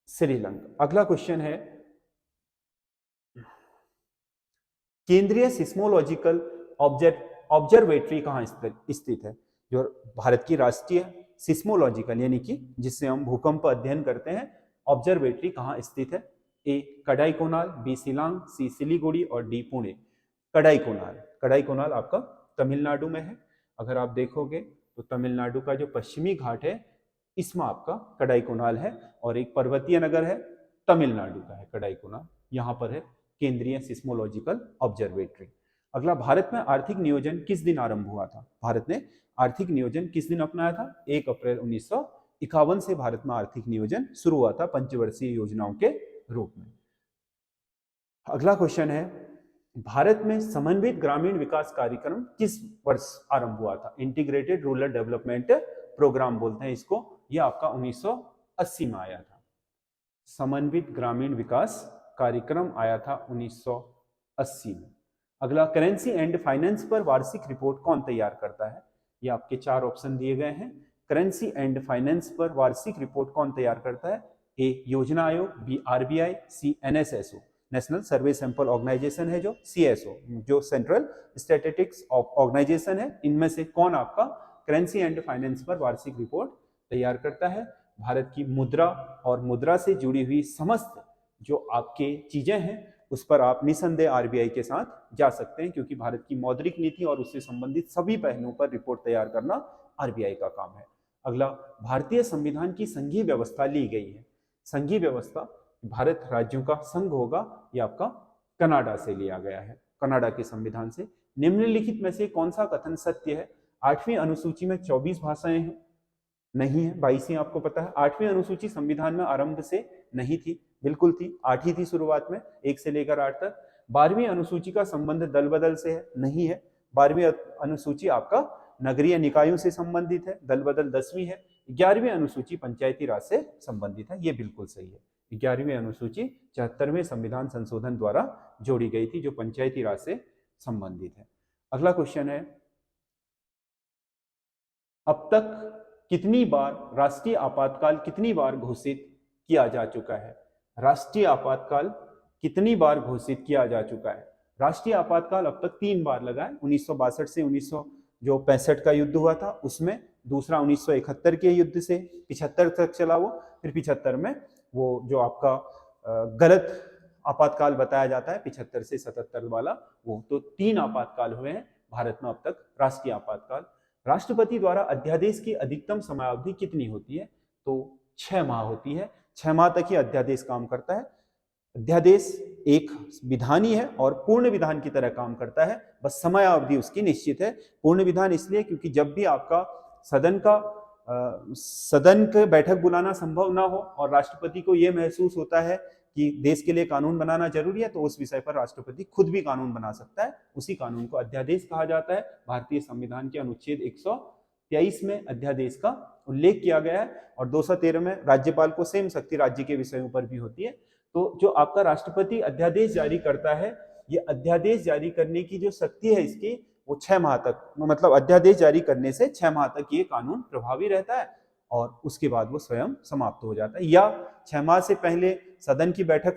श्रीलंका। अगला क्वेश्चन है, केंद्रीय सिस्मोलॉजिकल ऑब्जर्वेटरी कहाँ स्थित है? जो भारत की राष्ट्रीय सिस्मोलॉजिकल यानी कि जिससे हम भूकंप अध्ययन करते हैं, ऑब्जर्वेटरी कहाँ स्थित है? ए कडाईकोनाल, बी शिलांग, सी सिलीगुड़ी और डी पुणे। कडाईकोनाल, कडाईकोनाल आपका तमिलनाडु में है। अगर आप देखोगे तो तमिलनाडु का जो पश्चिमी घाट है इसमें आपका कडाईकोनाल है, और एक पर्वतीय नगर है तमिलनाडु का है कडाईकोनाल, यहाँ पर है केंद्रीय सिस्मोलॉजिकल ऑब्जर्वेटरी। अगला, भारत में आर्थिक नियोजन किस दिन आरंभ हुआ था? भारत ने आर्थिक नियोजन किस दिन अपनाया था? 1 अप्रैल 1951 से भारत में आर्थिक नियोजन शुरू हुआ था पंचवर्षीय योजनाओं के रूप में। अगला क्वेश्चन है, भारत में समन्वित ग्रामीण विकास कार्यक्रम किस वर्ष आरंभ हुआ था? इंटीग्रेटेड रूरल डेवलपमेंट प्रोग्राम बोलते हैं इसको। यह आपका 1980 में आया था। समन्वित ग्रामीण विकास कार्यक्रम आया था 1980 में। अगला, करेंसी एंड फाइनेंस पर वार्षिक रिपोर्ट कौन तैयार करता है? ये आपके 4 ऑप्शन दिए गए हैं। करेंसी एंड फाइनेंस पर वार्षिक रिपोर्ट कौन तैयार करता है? ए योजना आयोग, बी आरबीआई, सी एनएसएसओ नेशनल सर्वे सैंपल ऑर्गेनाइजेशन है जो सीएसओ जो सेंट्रल स्टैटिस्टिक्स ऑर्गेनाइजेशन है। इनमें से कौन आपका करेंसी एंड फाइनेंस पर वार्षिक रिपोर्ट तैयार करता है? भारत की मुद्रा और मुद्रा से जुड़ी हुई समस्त जो आपके चीजें हैं उस पर आप निसंदेह आरबीआई के साथ जा सकते हैं, क्योंकि भारत की मौद्रिक नीति और उससे संबंधित सभी पहलुओं पर रिपोर्ट तैयार करना आरबीआई का काम है। अगला, भारतीय संविधान की संघीय व्यवस्था ली गई है। संघीय व्यवस्था भारत राज्यों का संघ होगा, ये आपका कनाडा से लिया गया है, कनाडा के संविधान से। निम्नलिखित में से कौन सा कथन सत्य है? 8वीं अनुसूची में 24 भाषाएं हैं, नहीं है, 22 ही आपको पता है। 8वीं अनुसूची संविधान में आरंभ से नहीं थी, बिल्कुल थी, 8 ही थी शुरुआत में, 1 से लेकर 8 तक। 12वीं अनुसूची का संबंध दल बदल से है, नहीं है। 12वीं अनुसूची आपका नगरीय निकायों से संबंधित है, दल बदल 10वीं है। 11वीं अनुसूची पंचायती राज से संबंधित है, ये बिल्कुल सही है। 11वीं अनुसूची 74वें संविधान संशोधन द्वारा जोड़ी गई थी, जो पंचायती राज से संबंधित है। अगला क्वेश्चन है, अब तक कितनी बार राष्ट्रीय आपातकाल कितनी बार घोषित किया जा चुका है? राष्ट्रीय आपातकाल कितनी बार घोषित किया जा चुका है? राष्ट्रीय आपातकाल अब तक 3 बार लगा है। 1962 से 1965 का युद्ध हुआ था उसमें, दूसरा 1971 के युद्ध से 75 तक चला वो, फिर 75 में वो जो आपका गलत आपातकाल बताया जाता है 75 से 77 वाला, वो तो 3 आपातकाल हुए हैं भारत में अब तक राष्ट्रीय आपातकाल। राष्ट्रपति द्वारा अध्यादेश की अधिकतम समयावधि कितनी होती है? तो 6 माह होती है, 6 माह तक ही अध्यादेश काम करता है। अध्यादेश एक विधान ही है और पूर्ण विधान की तरह काम करता है, बस समयावधि उसकी निश्चित है। पूर्ण विधान इसलिए क्योंकि जब भी आपका सदन के बैठक बुलाना संभव ना हो और राष्ट्रपति को यह महसूस होता है कि देश के लिए कानून बनाना जरूरी है, तो उस विषय पर राष्ट्रपति खुद भी कानून बना सकता है, उसी कानून को अध्यादेश कहा जाता है। भारतीय संविधान के अनुच्छेद 123 में अध्यादेश का उल्लेख किया गया है और 213 में राज्यपाल को सेम शक्ति राज्य के विषयों पर भी होती है। तो जो आपका राष्ट्रपति अध्यादेश जारी करता है, ये अध्यादेश जारी करने की जो शक्ति है इसकी, वो 6 माह तक, मतलब अध्यादेश जारी करने से 6 माह तक ये कानून प्रभावी रहता है और उसके बाद वो स्वयं समाप्त हो जाता है। या 6 माह से पहले सदन की बैठक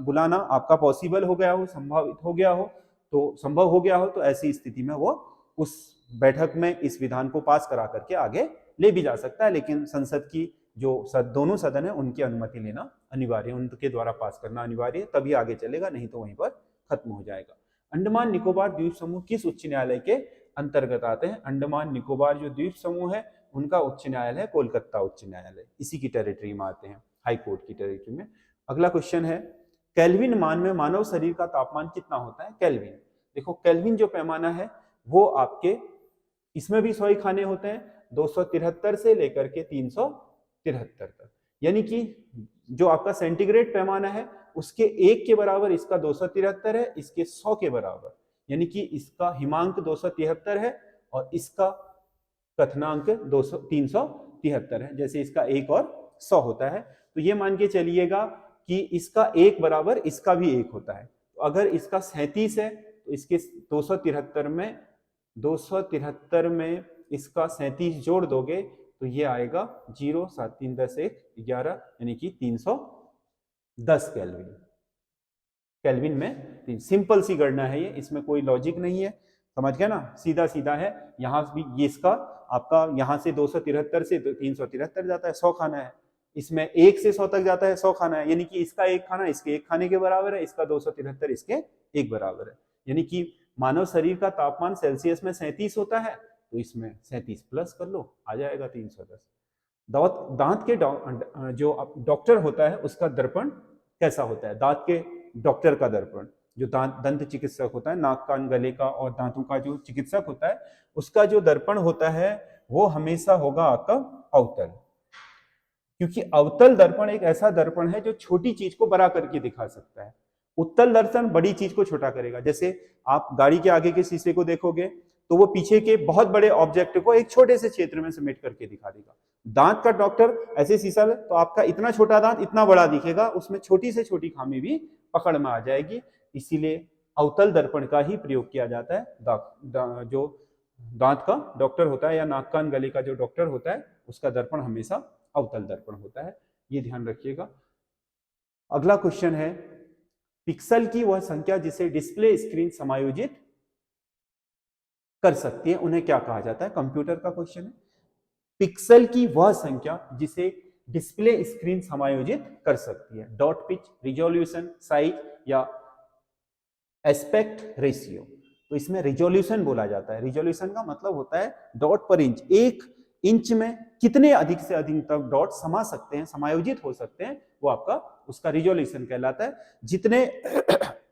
बुलाना आपका पॉसिबल हो गया हो, संभावित हो गया हो, तो संभव हो गया हो, तो ऐसी स्थिति में वो उस बैठक में इस विधान को पास करा करके आगे ले भी जा सकता है, लेकिन संसद की जो दोनों सदन है उनकी अनुमति लेना अनिवार्य, उनके द्वारा पास करना अनिवार्य, तभी आगे चलेगा, नहीं तो वहीं पर खत्म हो जाएगा। अंडमान निकोबार द्वीप समूह किस उच्च न्यायालय के अंतर्गत आते हैं? अंडमान निकोबार जो द्वीप समूह है उनका उच्च न्यायालय कोलकाता उच्च न्यायालय, इसी की टेरिटरी में आते हैं, हाई कोर्ट की टेरिटरी में। अगला क्वेश्चन है, केल्विन मान में मानव शरीर का तापमान कितना होता है? केल्विन, देखो केल्विन जो पैमाना है वो आपके, इसमें भी 100 ही खाने होते हैं, 273 से लेकर के 373 तक, यानी कि जो आपका सेंटीग्रेड पैमाना है उसके 1 के बराबर इसका 273 है, इसके 100 के बराबर, यानी कि इसका हिमांक 273 है और इसका कथनांक 373 है। जैसे इसका 1 और 100 होता है, तो ये मान के चलिएगा कि इसका 1 बराबर इसका भी 1 होता है। तो अगर इसका 37 है तो इसके 273 में इसका 37 जोड़ दोगे तो ये आएगा 0, 7, 3, 10, 1, 11, यानी कि 310 केल्विन। केल्विन में सिंपल सी गणना है ये, इसमें कोई लॉजिक नहीं है, समझ गया ना, सीधा सीधा है। यहाँ भी ये इसका आपका यहाँ से 273 से 373 जाता है, 100 खाना है, इसमें 1 से 100 तक जाता है, 100 खाना है, यानी कि इसका 1 खाना इसके 1 खाने के बराबर है, इसका 273 इसके 1 बराबर है, यानी कि मानव शरीर का तापमान सेल्सियस में 37 होता है, तो इसमें 37 प्लस कर लो, आ जाएगा 310। दांत के जो डॉक्टर होता है उसका दर्पण कैसा होता है? दांत के डॉक्टर का दर्पण, जो दंत चिकित्सक होता है, नाक कान गले का और दांतों का जो चिकित्सक होता है, उसका जो दर्पण होता है वो हमेशा होगा आपका अवतल, क्योंकि अवतल दर्पण एक ऐसा दर्पण है जो छोटी चीज को बड़ा करके दिखा सकता है। उत्तल दर्पण बड़ी चीज को छोटा करेगा। जैसे आप गाड़ी के आगे के शीशे को देखोगे तो वो पीछे के बहुत बड़े ऑब्जेक्ट को एक छोटे से क्षेत्र में समेट करके दिखा देगा। दांत का डॉक्टर ऐसे शीशा ले तो आपका इतना छोटा दांत इतना बड़ा दिखेगा, उसमें छोटी से छोटी खामी भी पकड़ में आ जाएगी। इसीलिए अवतल दर्पण का ही प्रयोग किया जाता है। जो दांत का डॉक्टर होता है या नाक कान गले का जो डॉक्टर होता है उसका दर्पण हमेशा अवतल दर्पण होता है, ये ध्यान रखिएगा। अगला क्वेश्चन है, पिक्सल की वह संख्या जिसे डिस्प्ले स्क्रीन समायोजित कर सकती है उन्हें क्या कहा जाता है? कंप्यूटर का क्वेश्चन है। पिक्सल की वह संख्या जिसे डिस्प्ले स्क्रीन समायोजित कर सकती है, डॉट पिच, रिजोल्यूशन, साइज या एस्पेक्ट रेशियो। तो इसमें रिजोल्यूशन बोला जाता है। रिजोल्यूशन का मतलब होता है डॉट पर इंच, एक इंच में कितने अधिक से अधिक तक डॉट समा सकते हैं, समायोजित हो सकते हैं, वो आपका उसका रिजोल्यूशन कहलाता है। जितने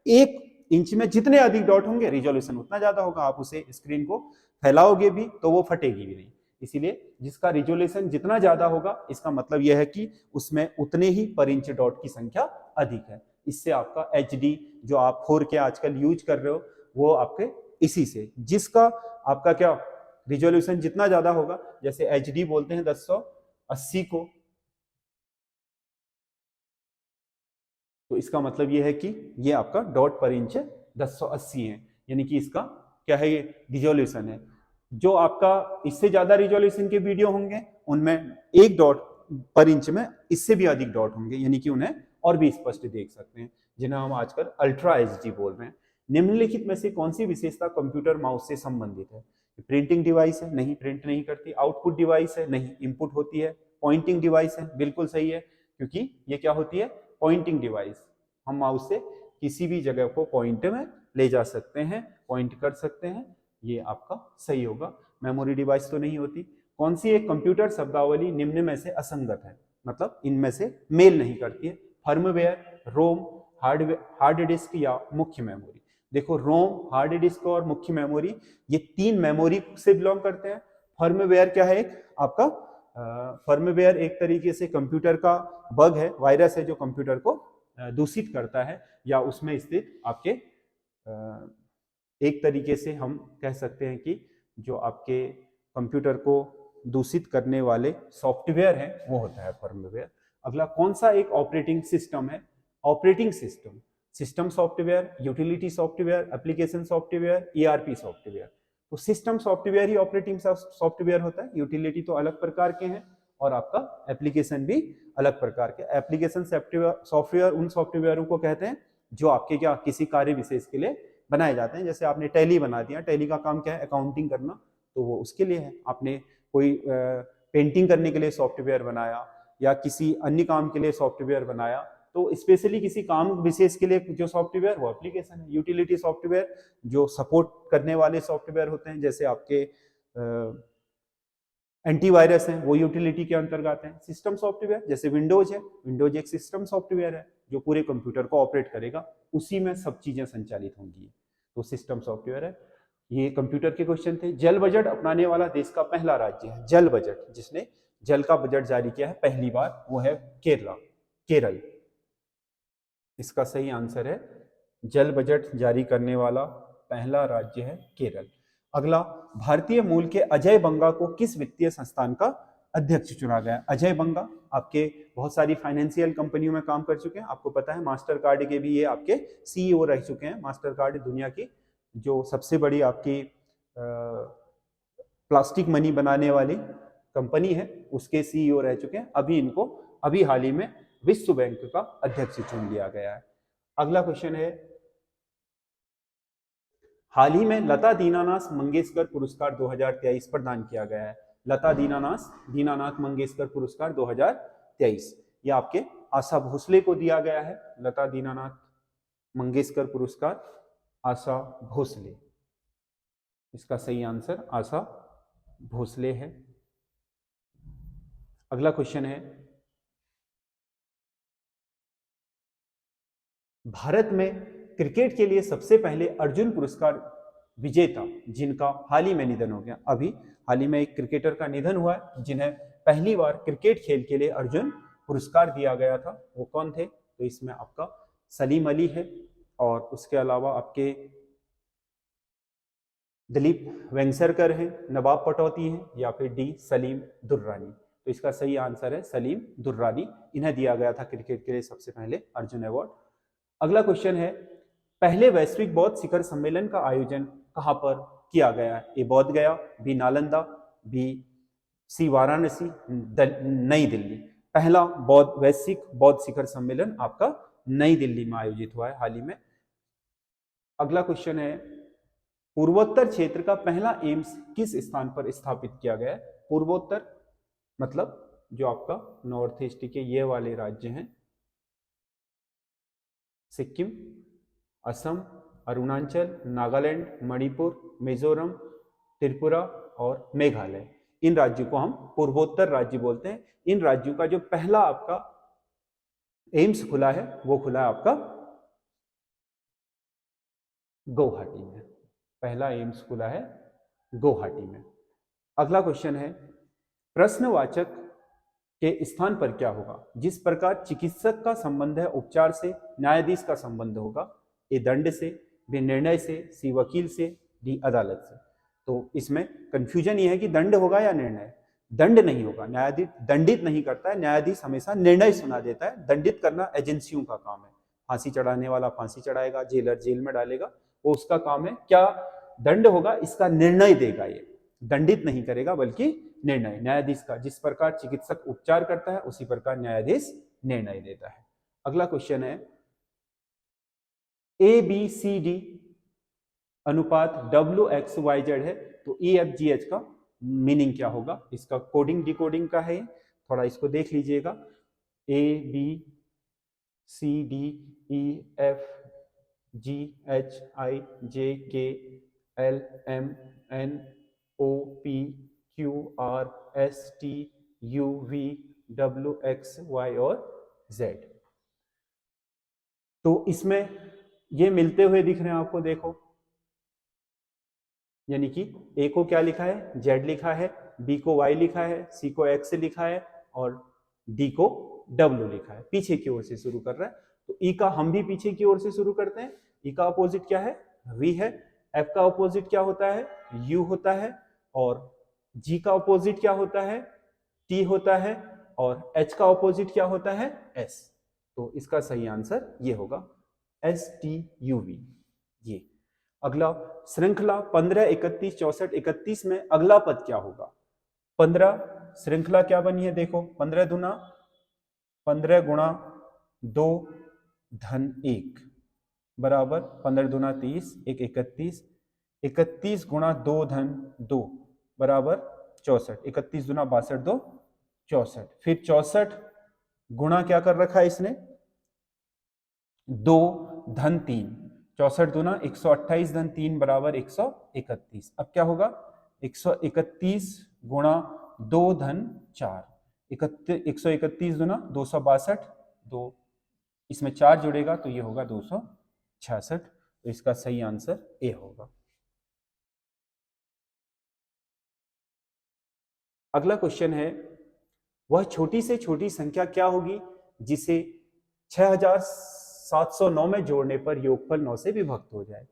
एक इंच में जितने अधिक डॉट होंगे रिजोल्यूशन उतना ज्यादा होगा। आप उसे स्क्रीन को फैलाओगे भी तो वो फटेगी भी नहीं। इसीलिए जिसका रिजोल्यूशन जितना ज्यादा होगा इसका मतलब यह है कि उसमें उतने ही पर इंच डॉट की संख्या अधिक है। इससे आपका HD जो आप 4K आजकल यूज कर रहे हो वो आपके इसी से, जिसका आपका क्या रिजोल्यूशन जितना ज्यादा होगा, जैसे HD बोलते हैं 1080 को, तो इसका मतलब यह है कि ये आपका डॉट पर इंच 1080 है, यानी कि इसका क्या है, ये रिजोल्यूशन है। जो आपका इससे ज्यादा रिजोल्यूशन के वीडियो होंगे उनमें एक डॉट पर इंच में इससे भी अधिक डॉट होंगे, यानी कि उन्हें और भी स्पष्ट देख सकते हैं, जिन्हें हम आजकल अल्ट्रा HD बोल रहे हैं। निम्नलिखित में से कौन सी विशेषता कंप्यूटर माउस से संबंधित है? प्रिंटिंग डिवाइस है? नहीं, प्रिंट नहीं करती। आउटपुट डिवाइस है? नहीं, इनपुट होती है। पॉइंटिंग डिवाइस है? बिल्कुल सही है, क्योंकि ये क्या होती है, पॉइंटिंग डिवाइस। हम माउस से किसी भी जगह को पॉइंट में ले जा सकते हैं, पॉइंट कर सकते हैं, ये आपका सही होगा। मेमोरी डिवाइस तो नहीं होती। कौन सी एक कंप्यूटर शब्दावली निम्न में से असंगत है, मतलब इनमें से मेल नहीं करती है? फर्मवेयर, रोम, हार्ड डिस्क या मुख्य मेमोरी। देखो, रोम, हार्ड डिस्क और मुख्य मेमोरी ये तीन मेमोरी से बिलोंग करते हैं। फर्मवेयर क्या है, एक आपका फर्मवेयर एक तरीके से कंप्यूटर का बग है, वायरस है जो कंप्यूटर को दूषित करता है, या उसमें स्थित आपके एक तरीके से हम कह सकते हैं कि जो आपके कंप्यूटर को दूषित करने वाले सॉफ्टवेयर हैं वो होता है फर्मवेयर। अगला, कौन सा एक ऑपरेटिंग सिस्टम है? Operating system, system software, utility software, application software, ERP software. तो सिस्टम सॉफ्टवेयर ही ऑपरेटिंग सॉफ्टवेयर होता है, यूटिलिटी तो अलग प्रकार के हैं और आपका एप्लीकेशन भी अलग प्रकार के। एप्लीकेशन सॉफ्टवेयर उन सॉफ्टवेयरों को कहते हैं जो आपके क्या किसी कार्य विशेष के लिए बनाए जाते हैं। जैसे आपने टैली बना दिया, टैली का काम क्या है, अकाउंटिंग करना, तो वो उसके लिए है। आपने कोई पेंटिंग करने के लिए सॉफ्टवेयर बनाया या किसी अन्य काम के लिए सॉफ्टवेयर बनाया, तो स्पेशली किसी काम विशेष के लिए जो सॉफ्टवेयर वो एप्लीकेशन है। यूटिलिटी सॉफ्टवेयर जो सपोर्ट करने वाले सॉफ्टवेयर होते हैं, जैसे आपके एंटीवायरस हैं, वो यूटिलिटी के अंतर्गत हैं। सिस्टम सॉफ्टवेयर जैसे विंडोज है, विंडोज एक सिस्टम सॉफ्टवेयर है जो पूरे कंप्यूटर को ऑपरेट करेगा, उसी में सब चीजें संचालित होंगी, तो सिस्टम सॉफ्टवेयर है। ये कंप्यूटर के क्वेश्चन थे। जल बजट अपनाने वाला देश का पहला राज्य है, जल बजट, जिसने जल का बजट जारी किया है पहली बार, वो है केरल। इसका सही आंसर है, जल बजट जारी करने वाला पहला राज्य है केरल। अगला, भारतीय मूल के अजय बंगा को किस वित्तीय संस्थान का अध्यक्ष चुना गया? अजय बंगा आपके बहुत सारी फाइनेंशियल कंपनियों में काम कर चुके हैं, आपको पता है मास्टर कार्ड के भी ये आपके CEO रह चुके हैं। मास्टर कार्ड दुनिया की जो सबसे बड़ी आपकी प्लास्टिक मनी बनाने वाली कंपनी है, उसके CEO रह चुके हैं। अभी हाल ही में विश्व बैंक का अध्यक्ष चुन लिया गया है। अगला क्वेश्चन है, हाल ही में लता दीनानाथ मंगेशकर पुरस्कार 2023 प्रदान किया गया है। लता दीनानाथ मंगेशकर पुरस्कार 2023 ये आपके आशा भोसले को दिया गया है। लता दीनानाथ मंगेशकर पुरस्कार आशा भोसले, इसका सही आंसर आशा भोसले है। अगला क्वेश्चन है, भारत में क्रिकेट के लिए सबसे पहले अर्जुन पुरस्कार विजेता जिनका हाल ही में निधन हो गया, अभी हाल ही में एक क्रिकेटर का निधन हुआ है जिन्हें पहली बार क्रिकेट खेल के लिए अर्जुन पुरस्कार दिया गया था, वो कौन थे? तो इसमें आपका सलीम अली है, और उसके अलावा आपके दिलीप वेंगसरकर हैं, नवाब पटौती हैं, या फिर D सलीम दुर्रानी। तो इसका सही आंसर है सलीम दुर्रानी, इन्हें दिया गया था क्रिकेट के लिए सबसे पहले अर्जुन अवार्ड। अगला क्वेश्चन है, पहले वैश्विक बौद्ध शिखर सम्मेलन का आयोजन कहाँ पर किया गया? A Bodh Gaya, B Nalanda, B C Varanasi, New Delhi. पहला वैश्विक बौद्ध शिखर सम्मेलन आपका नई दिल्ली में आयोजित हुआ है हाल ही में। अगला क्वेश्चन है, पूर्वोत्तर क्षेत्र का पहला एम्स किस स्थान पर स्थापित किया गया है? पूर्वोत्तर मतलब जो आपका नॉर्थ ईस्ट के ये वाले राज्य हैं, सिक्किम, असम, अरुणाचल, नागालैंड, मणिपुर, मिजोरम, त्रिपुरा और मेघालय। इन राज्यों को हम पूर्वोत्तर राज्य बोलते हैं। इन राज्यों का जो पहला आपका एम्स खुला है वो खुला है आपका गुवाहाटी में। पहला एम्स खुला है गुवाहाटी में। अगला क्वेश्चन है, प्रश्नवाचक के स्थान पर क्या होगा? जिस प्रकार चिकित्सक का संबंध है उपचार से, न्यायाधीश का संबंध होगा ए दंड से, बी निर्णय से, सी वकील से, डी अदालत से। तो इसमें कंफ्यूजन ये है कि दंड होगा या निर्णय। दंड नहीं होगा, न्यायाधीश दंडित नहीं करता है, न्यायाधीश हमेशा निर्णय सुना देता है। दंडित करना एजेंसियों का काम है। फांसी चढ़ाने वाला फांसी चढ़ाएगा, जेलर जेल में डालेगा, वो उसका काम है। क्या दंड होगा? इसका निर्णय देगा। ये दंडित नहीं करेगा बल्कि निर्णय न्यायाधीश का। जिस प्रकार चिकित्सक उपचार करता है उसी प्रकार न्यायाधीश निर्णय देता है। अगला क्वेश्चन है, ABCD अनुपात WXYZ है, तो EFGH का मीनिंग क्या होगा? इसका कोडिंग डिकोडिंग का है, थोड़ा इसको देख लीजिएगा। ABCDEFGHIJKLMNOPQRSTUVWXY और Z। तो इसमें ये मिलते हुए दिख रहे हैं आपको, देखो, यानी कि ए को क्या लिखा है? Z लिखा है, बी को Y लिखा है, सी को X लिखा है और डी को W लिखा है। पीछे की ओर से शुरू कर रहा है, तो ई का हम भी पीछे की ओर से शुरू करते हैं। ई का अपोजिट क्या है? V है। F का अपोजिट क्या होता है? U होता है। और G का अपोजिट क्या होता है? T होता है। और H का अपोजिट क्या होता है? S। तो इसका सही आंसर ये होगा STUV। ये अगला श्रृंखला 15, 31, 64, 31 में अगला पद क्या होगा? 15 श्रृंखला क्या बनी है? देखो, 15 गुणा 2 धन 1 बराबर 15 दूना 30, 1 31, 31 गुणा 2 धन 2 बराबर 64, 31 दूना 62, 2 64। फिर 64 गुणा क्या कर रखा है इसने? 2 धन 3, 64 दूना 128 धन 3 बराबर 131। अब क्या होगा? 131 गुणा 2 धन 4, 131 दूना 262, 2 इसमें 4 जुड़ेगा तो ये होगा 266। तो इसका सही आंसर ए होगा। अगला क्वेश्चन है, वह छोटी से छोटी संख्या क्या होगी जिसे 6709 में जोड़ने पर योगफल 9 से विभक्त हो जाए?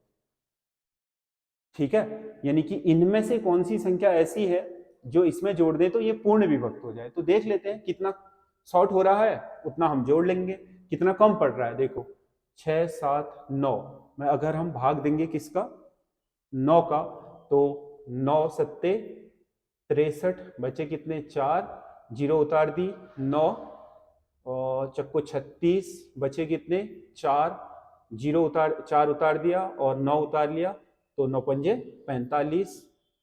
ठीक है, यानी कि इनमें से कौन सी संख्या ऐसी है जो इसमें जोड़ दे तो ये पूर्ण विभक्त हो जाए? तो देख लेते हैं कितना शॉर्ट हो रहा है, उतना हम जोड़ लेंगे। कितना कम पड़ रहा है? देखो 6 7 9 में अगर हम भाग देंगे किसका? 9 का, तो 9 सत्ते 63, बचे कितने? 4, 0 उतार दी, 9 और चक्को 36, बचे कितने? 4, 0 उतार 4 उतार दिया और 9 उतार लिया, तो 9 पंजे 45,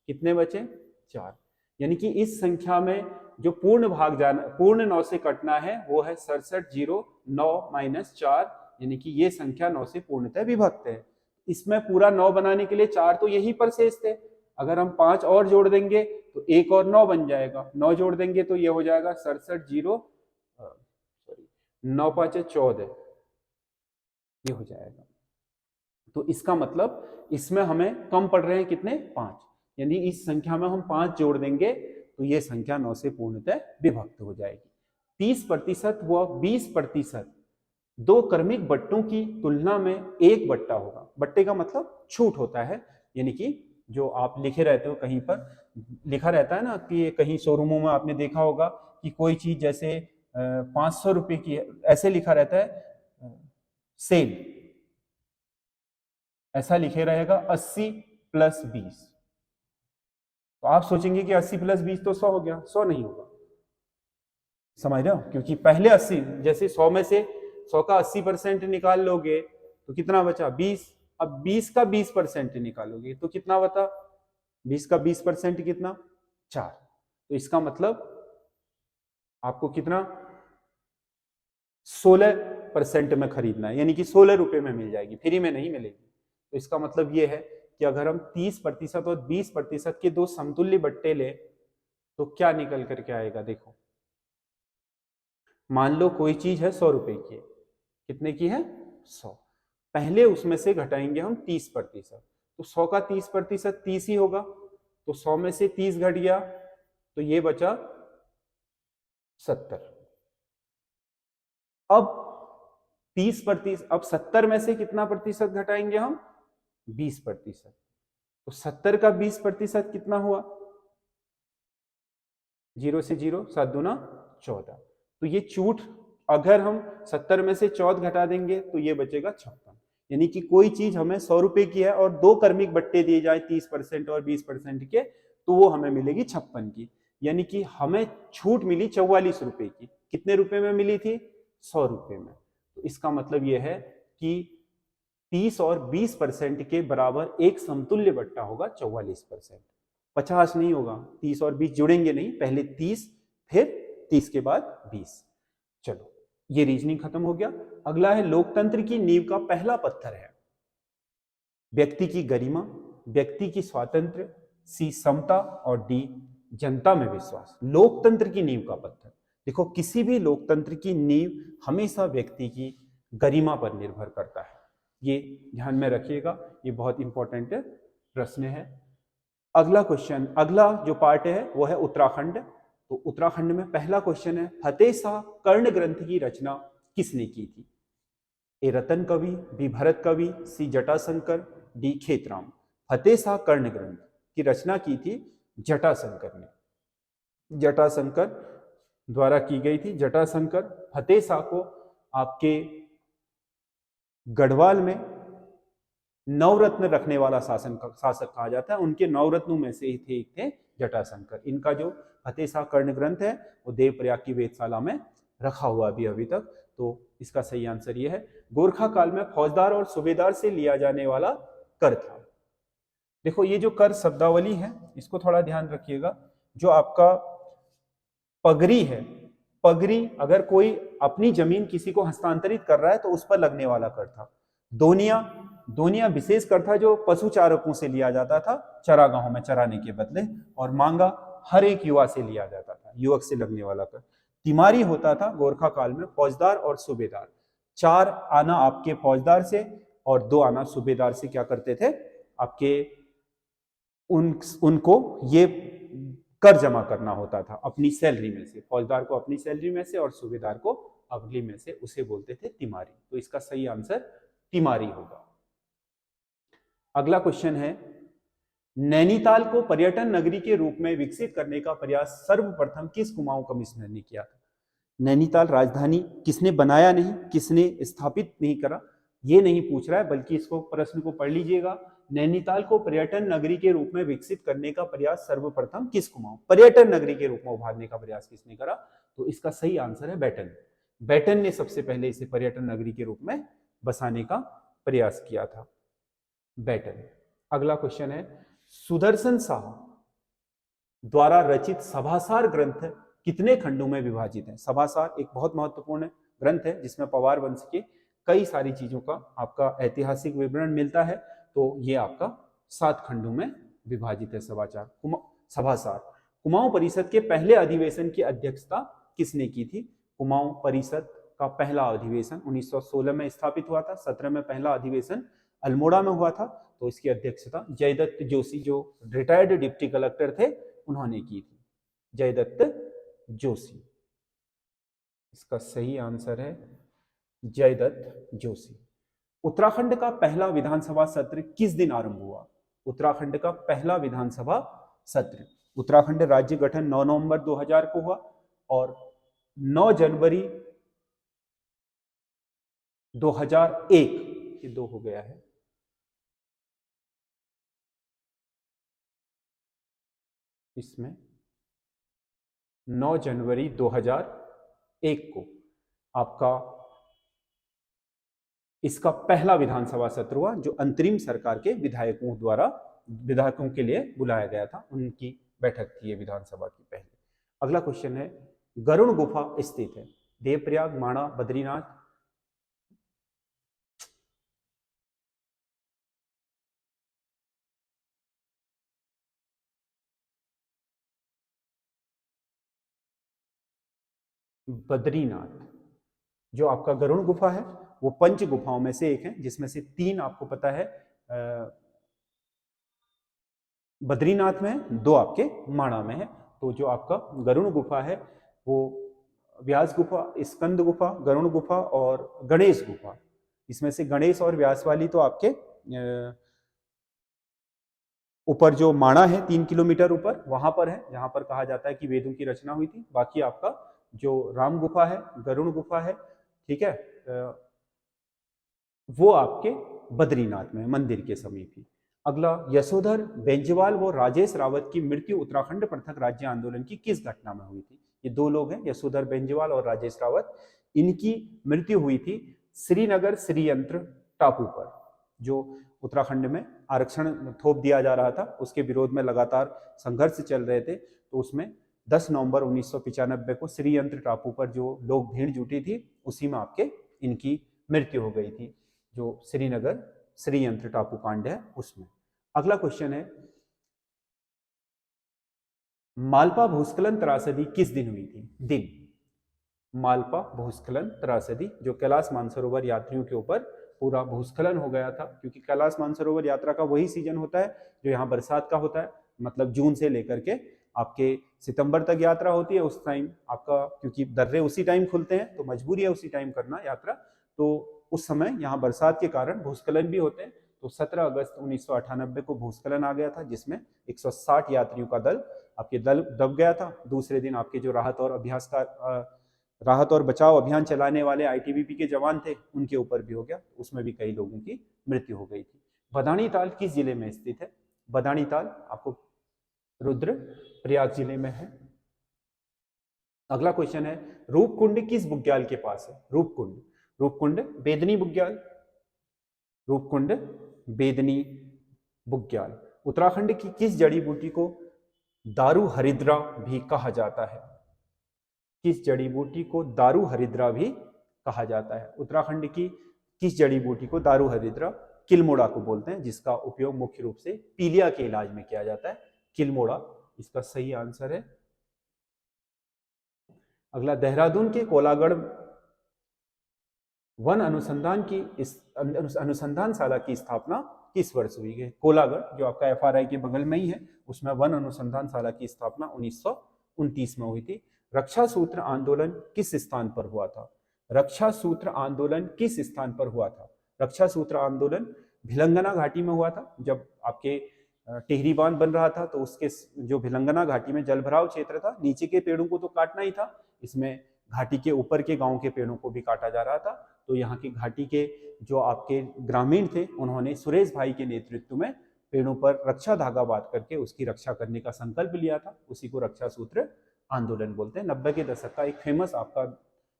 कितने बचे? 4। यानी कि इस संख्या में जो पूर्ण भाग जाना, पूर्ण 9 से कटना है वो है 67, 0 9 माइनस 4, यानी कि ये संख्या 9 से पूर्णतः विभक्त है। इसमें पूरा 9 बनाने के लिए 4 तो यहीं पर शेष थे, अगर हम 5 और जोड़ देंगे तो 1 और 9 बन जाएगा, 9 जोड़ देंगे तो ये हो जाएगा 67, 0 9 5 14, ये हो जाएगा। तो इसका मतलब इसमें हमें कम पड़ रहे हैं कितने? 5, यानी इस संख्या में हम 5 जोड़ देंगे तो ये संख्या 9 से पूर्णतः विभक्त हो जाएगी। 30% व 20% दो क्रमिक बट्टों की तुलना में एक बट्टा होगा। बट्टे का मतलब छूट होता है, यानी कि जो आप लिखे रहते हो कहीं पर लिखा रहता है ना कि कहीं शोरूमों में आपने देखा होगा कि कोई चीज जैसे 500 रुपए की है, ऐसे लिखा रहता है सेल, ऐसा लिखे रहेगा 80 + 20। तो आप सोचेंगे कि 80 + 20 तो 100 हो गया, 100 नहीं होगा, समझ रहे हो? क्योंकि पहले 80, जैसे 100 में से 100 का 80% निकाल लोगे तो कितना बचा? 20। अब 20 का 20% निकालोगे तो कितना बता? 20 का 20% कितना? 4। तो इसका मतलब आपको कितना? 16% में खरीदना है, यानी कि 16 रुपए में मिल जाएगी, फ्री में नहीं मिलेगी। तो इसका मतलब यह है कि अगर हम 30% और 20% के दो समतुल्य बट्टे ले तो क्या निकल करके आएगा? देखो, मान लो कोई चीज है 100 रुपए की, कितने की है? 100। पहले उसमें से घटाएंगे हम 30%, तो 100 का 30% 30 ही होगा, तो 100 में से 30 घट गया तो ये बचा 70। अब 30%, अब 70 में से कितना प्रतिशत घटाएंगे हम? 20%। तो 70 का 20% कितना हुआ? 0 से 0, 7 दूना 14। तो ये छूट, अगर हम 70 में से 14 घटा देंगे तो ये बचेगा 56। यानी कि कोई चीज हमें 100 रुपए की है और दो क्रमिक बट्टे दिए जाए 30% और 20% के, तो वो हमें मिलेगी 56 की। यानी कि हमें छूट मिली 44 रुपए की। कितने रुपए में मिली थी? 100 रुपए में। तो इसका मतलब यह है कि 30 और 20% के बराबर एक समतुल्य बट्टा होगा 44%। 50 नहीं होगा, 30 और 20 जुड़ेंगे नहीं, पहले 30 फिर 30 के बाद 20। चलो, ये रीजनिंग खत्म हो गया। अगला है लोकतंत्र की नींव का पहला पत्थर है व्यक्ति की गरिमा, व्यक्ति की स्वातंत्र्य, सी समता और डी जनता में विश्वास। लोकतंत्र की नींव का पत्थर, देखो किसी भी लोकतंत्र की नींव हमेशा व्यक्ति की गरिमा पर निर्भर करता है, ये ध्यान में रखिएगा, ये बहुत इंपॉर्टेंट प्रश्न है। अगला क्वेश्चन, अगला जो पार्ट है वो है उत्तराखंड। तो उत्तराखंड में पहला क्वेश्चन है, फतेह शाह कर्ण ग्रंथ की रचना किसने की थी? ए रतन कवि, बी भरत कवि, सी जटाशंकर, डी खेतराम। फतेह शाह कर्ण ग्रंथ की रचना की थी जटाशंकर ने, जटाशंकर द्वारा की गई थी। जटाशंकर फतेह शाह को आपके गढ़वाल में नवरत्न रखने वाला शासक कहा जाता है। उनके नवरत्नों में से एक थे जटाशंकर। इनका जो फतेह शाह कर्ण ग्रंथ है वो देवप्रयाग की वेधशाला में रखा हुआ अभी तक। तो इसका सही आंसर ये है। गोरखा काल में फौजदार और सूबेदार से लिया जाने वाला कर था। देखो ये जो कर शब्दावली है इसको थोड़ा ध्यान रखिएगा। जो आपका पगरी है, पगरी अगर कोई अपनी जमीन किसी को हस्तांतरित कर रहा है तो उस पर लगने वाला कर था। दोनिया, दोनिया विशेष कर था जो पशु चारकों से लिया जाता था चरागाहों में चराने के बदले, और मांगा हर एक युवा से लिया जाता था, युवक से लगने वाला कर। तिमारी होता था गोरखा काल में फौजदार और सूबेदार। 4 आना आपके फौजदार से और 2 आना सूबेदार से क्या करते थे? आपके उनको ये कर जमा करना होता था अपनी सैलरी में से, फौजदार को अपनी सैलरी में से और सूबेदार को अगली में से, उसे बोलते थे तिमारी। तो इसका सही आंसर तिमारी होगा। अगला क्वेश्चन है, नैनीताल को पर्यटन नगरी के रूप में विकसित करने का प्रयास सर्वप्रथम किस कुमाऊं कमिश्नर ने किया था? नैनीताल राजधानी किसने बनाया नहीं, किसने स्थापित नहीं करा, ये नहीं पूछ रहा है, बल्कि इसको प्रश्न को पढ़ लीजिएगा। नैनीताल को पर्यटन नगरी के रूप में विकसित करने का प्रयास सर्वप्रथम किस कुमाऊं, पर्यटन नगरी के रूप में उभारने का प्रयास किसने करा? तो इसका सही आंसर है बैटन। बैटन ने सबसे पहले इसे पर्यटन नगरी के रूप में बसाने का प्रयास किया था, बैटन। अगला क्वेश्चन है, सुदर्शन शाह द्वारा रचित सभासार ग्रंथ कितने खंडों में विभाजित है? सभासार एक बहुत महत्वपूर्ण ग्रंथ है जिसमें पवार वंश के कई सारी चीजों का आपका ऐतिहासिक विवरण मिलता है। तो ये आपका 7 खंडों में विभाजित है सभासार। कुमाऊं परिषद के पहले अधिवेशन की अध्यक्षता किसने की थी? कुमाऊं परिषद का पहला अधिवेशन 1916 में स्थापित हुआ था। 17 में पहला अधिवेशन अल्मोड़ा में हुआ था। तो इसकी अध्यक्षता जयदत्त जोशी, जो रिटायर्ड डिप्टी कलेक्टर थे, उन्होंने की थी, जयदत्त जोशी। इसका सही आंसर है जयदत्त जोशी। उत्तराखंड का पहला विधानसभा सत्र किस दिन आरंभ हुआ? उत्तराखंड का पहला विधानसभा सत्र, उत्तराखंड राज्य गठन 9 नवंबर 2000 को हुआ और 9 जनवरी 2001, ये 2 हो गया है, इसमें 9 जनवरी 2001 को आपका इसका पहला विधानसभा सत्र हुआ, जो अंतरिम सरकार के विधायकों के लिए बुलाया गया था, उनकी बैठक थी ये विधानसभा की पहली। अगला क्वेश्चन है, गरुड़ गुफा स्थित है देवप्रयाग, माणा, बद्रीनाथ? बद्रीनाथ। जो आपका गरुड़ गुफा है वो पंच गुफाओं में से एक है, जिसमें से 3 आपको पता है बद्रीनाथ में है, 2 आपके माणा में है। तो जो आपका गरुड़ गुफा है वो व्यास गुफा, स्कंद गुफा, गरुड़ गुफा और गणेश गुफा, इसमें से गणेश और व्यास वाली तो आपके ऊपर जो माणा है 3 किलोमीटर ऊपर, वहां पर है, जहां पर कहा जाता है कि वेदों की रचना हुई थी। बाकी आपका जो राम गुफा है, गरुड़ गुफा है, ठीक है, वो आपके बद्रीनाथ में मंदिर के समीप ही। अगला, यशोधर बेंजवाल व राजेश रावत की मृत्यु उत्तराखंड पृथक राज्य आंदोलन की किस घटना में हुई थी? ये 2 लोग हैं, यशोधर बेंजवाल और राजेश रावत। इनकी मृत्यु हुई थी श्रीनगर श्रीयंत्र टापू पर। जो उत्तराखंड में आरक्षण थोप दिया जा रहा था, उसके विरोध में लगातार संघर्ष चल रहे थे, तो उसमें 10 नवंबर 1995 को श्रीयंत्र टापू पर जो लोग भीड़ जुटी थी, उसी में आपके इनकी मृत्यु हो गई थी, जो श्रीनगर श्रीयंत्र टापू कांड है उसमें। अगला क्वेश्चन है, मालपा भूस्खलन त्रासदी किस दिन हुई थी? दिन। मालपा भूस्खलन त्रासदी, जो कैलाश मानसरोवर यात्रियों के ऊपर पूरा भूस्खलन हो गया था, क्योंकि कैलाश मानसरोवर यात्रा का वही सीजन होता है जो यहाँ बरसात का होता है, मतलब जून से लेकर के आपके सितंबर तक यात्रा होती है। उस टाइम आपका, क्योंकि दर्रे उसी टाइम खुलते हैं, तो मजबूरी है उसी टाइम करना यात्रा, तो उस समय यहाँ बरसात के कारण भूस्खलन भी होते हैं। तो 17 अगस्त 1998 को भूस्खलन आ गया था, जिसमें 160 यात्रियों का दल आपके दब गया था। दूसरे दिन आपके जो राहत और बचाव अभियान चलाने वाले आईटीबीपी के जवान थे, उनके ऊपर भी हो गया, उसमें भी कई लोगों की मृत्यु हो गई थी। बदाणी ताल किस जिले में स्थित है? बदाणी ताल आपको रुद्रप्रयाग जिले में है। अगला क्वेश्चन है, रूपकुंड किस बुग्याल के पास है? रूपकुंड बेदनी बुग्याल, रूपकुंड बेदनी बुग्याल। उत्तराखंड की किस जड़ी बूटी को दारू हरिद्रा भी कहा जाता है? किस जड़ी बूटी को दारू हरिद्रा भी कहा जाता है? उत्तराखंड की किस जड़ी बूटी को दारू हरिद्रा, किलमोड़ा को बोलते हैं, जिसका उपयोग मुख्य रूप से पीलिया के इलाज में किया जाता है। किलमोड़ा इसका सही आंसर है। अगला, देहरादून के कोलागढ़ वन अनुसंधानशाला की स्थापना किस वर्ष हुई है? कोलागढ़ जो आपका एफआरआई के बगल में ही है, उसमें वन अनुसंधानशाला की स्थापना 1929 में हुई थी। रक्षा सूत्र आंदोलन किस स्थान पर हुआ था? रक्षा सूत्र आंदोलन किस स्थान पर हुआ था? रक्षा सूत्र आंदोलन भिलंगना घाटी में हुआ था। जब आपके टिहरी बांध बन रहा था, तो उसके जो भिलंगना घाटी में जलभराव क्षेत्र था, नीचे के पेड़ों को तो काटना ही था, इसमें घाटी के ऊपर के गांव के पेड़ों को भी काटा जा रहा था। तो यहाँ की घाटी के जो आपके ग्रामीण थे, उन्होंने सुरेश भाई के नेतृत्व में पेड़ों पर रक्षा धागा बांध करके उसकी रक्षा करने का संकल्प लिया था। उसी को रक्षा सूत्र आंदोलन बोलते हैं। 90 के दशक का एक फेमस आपका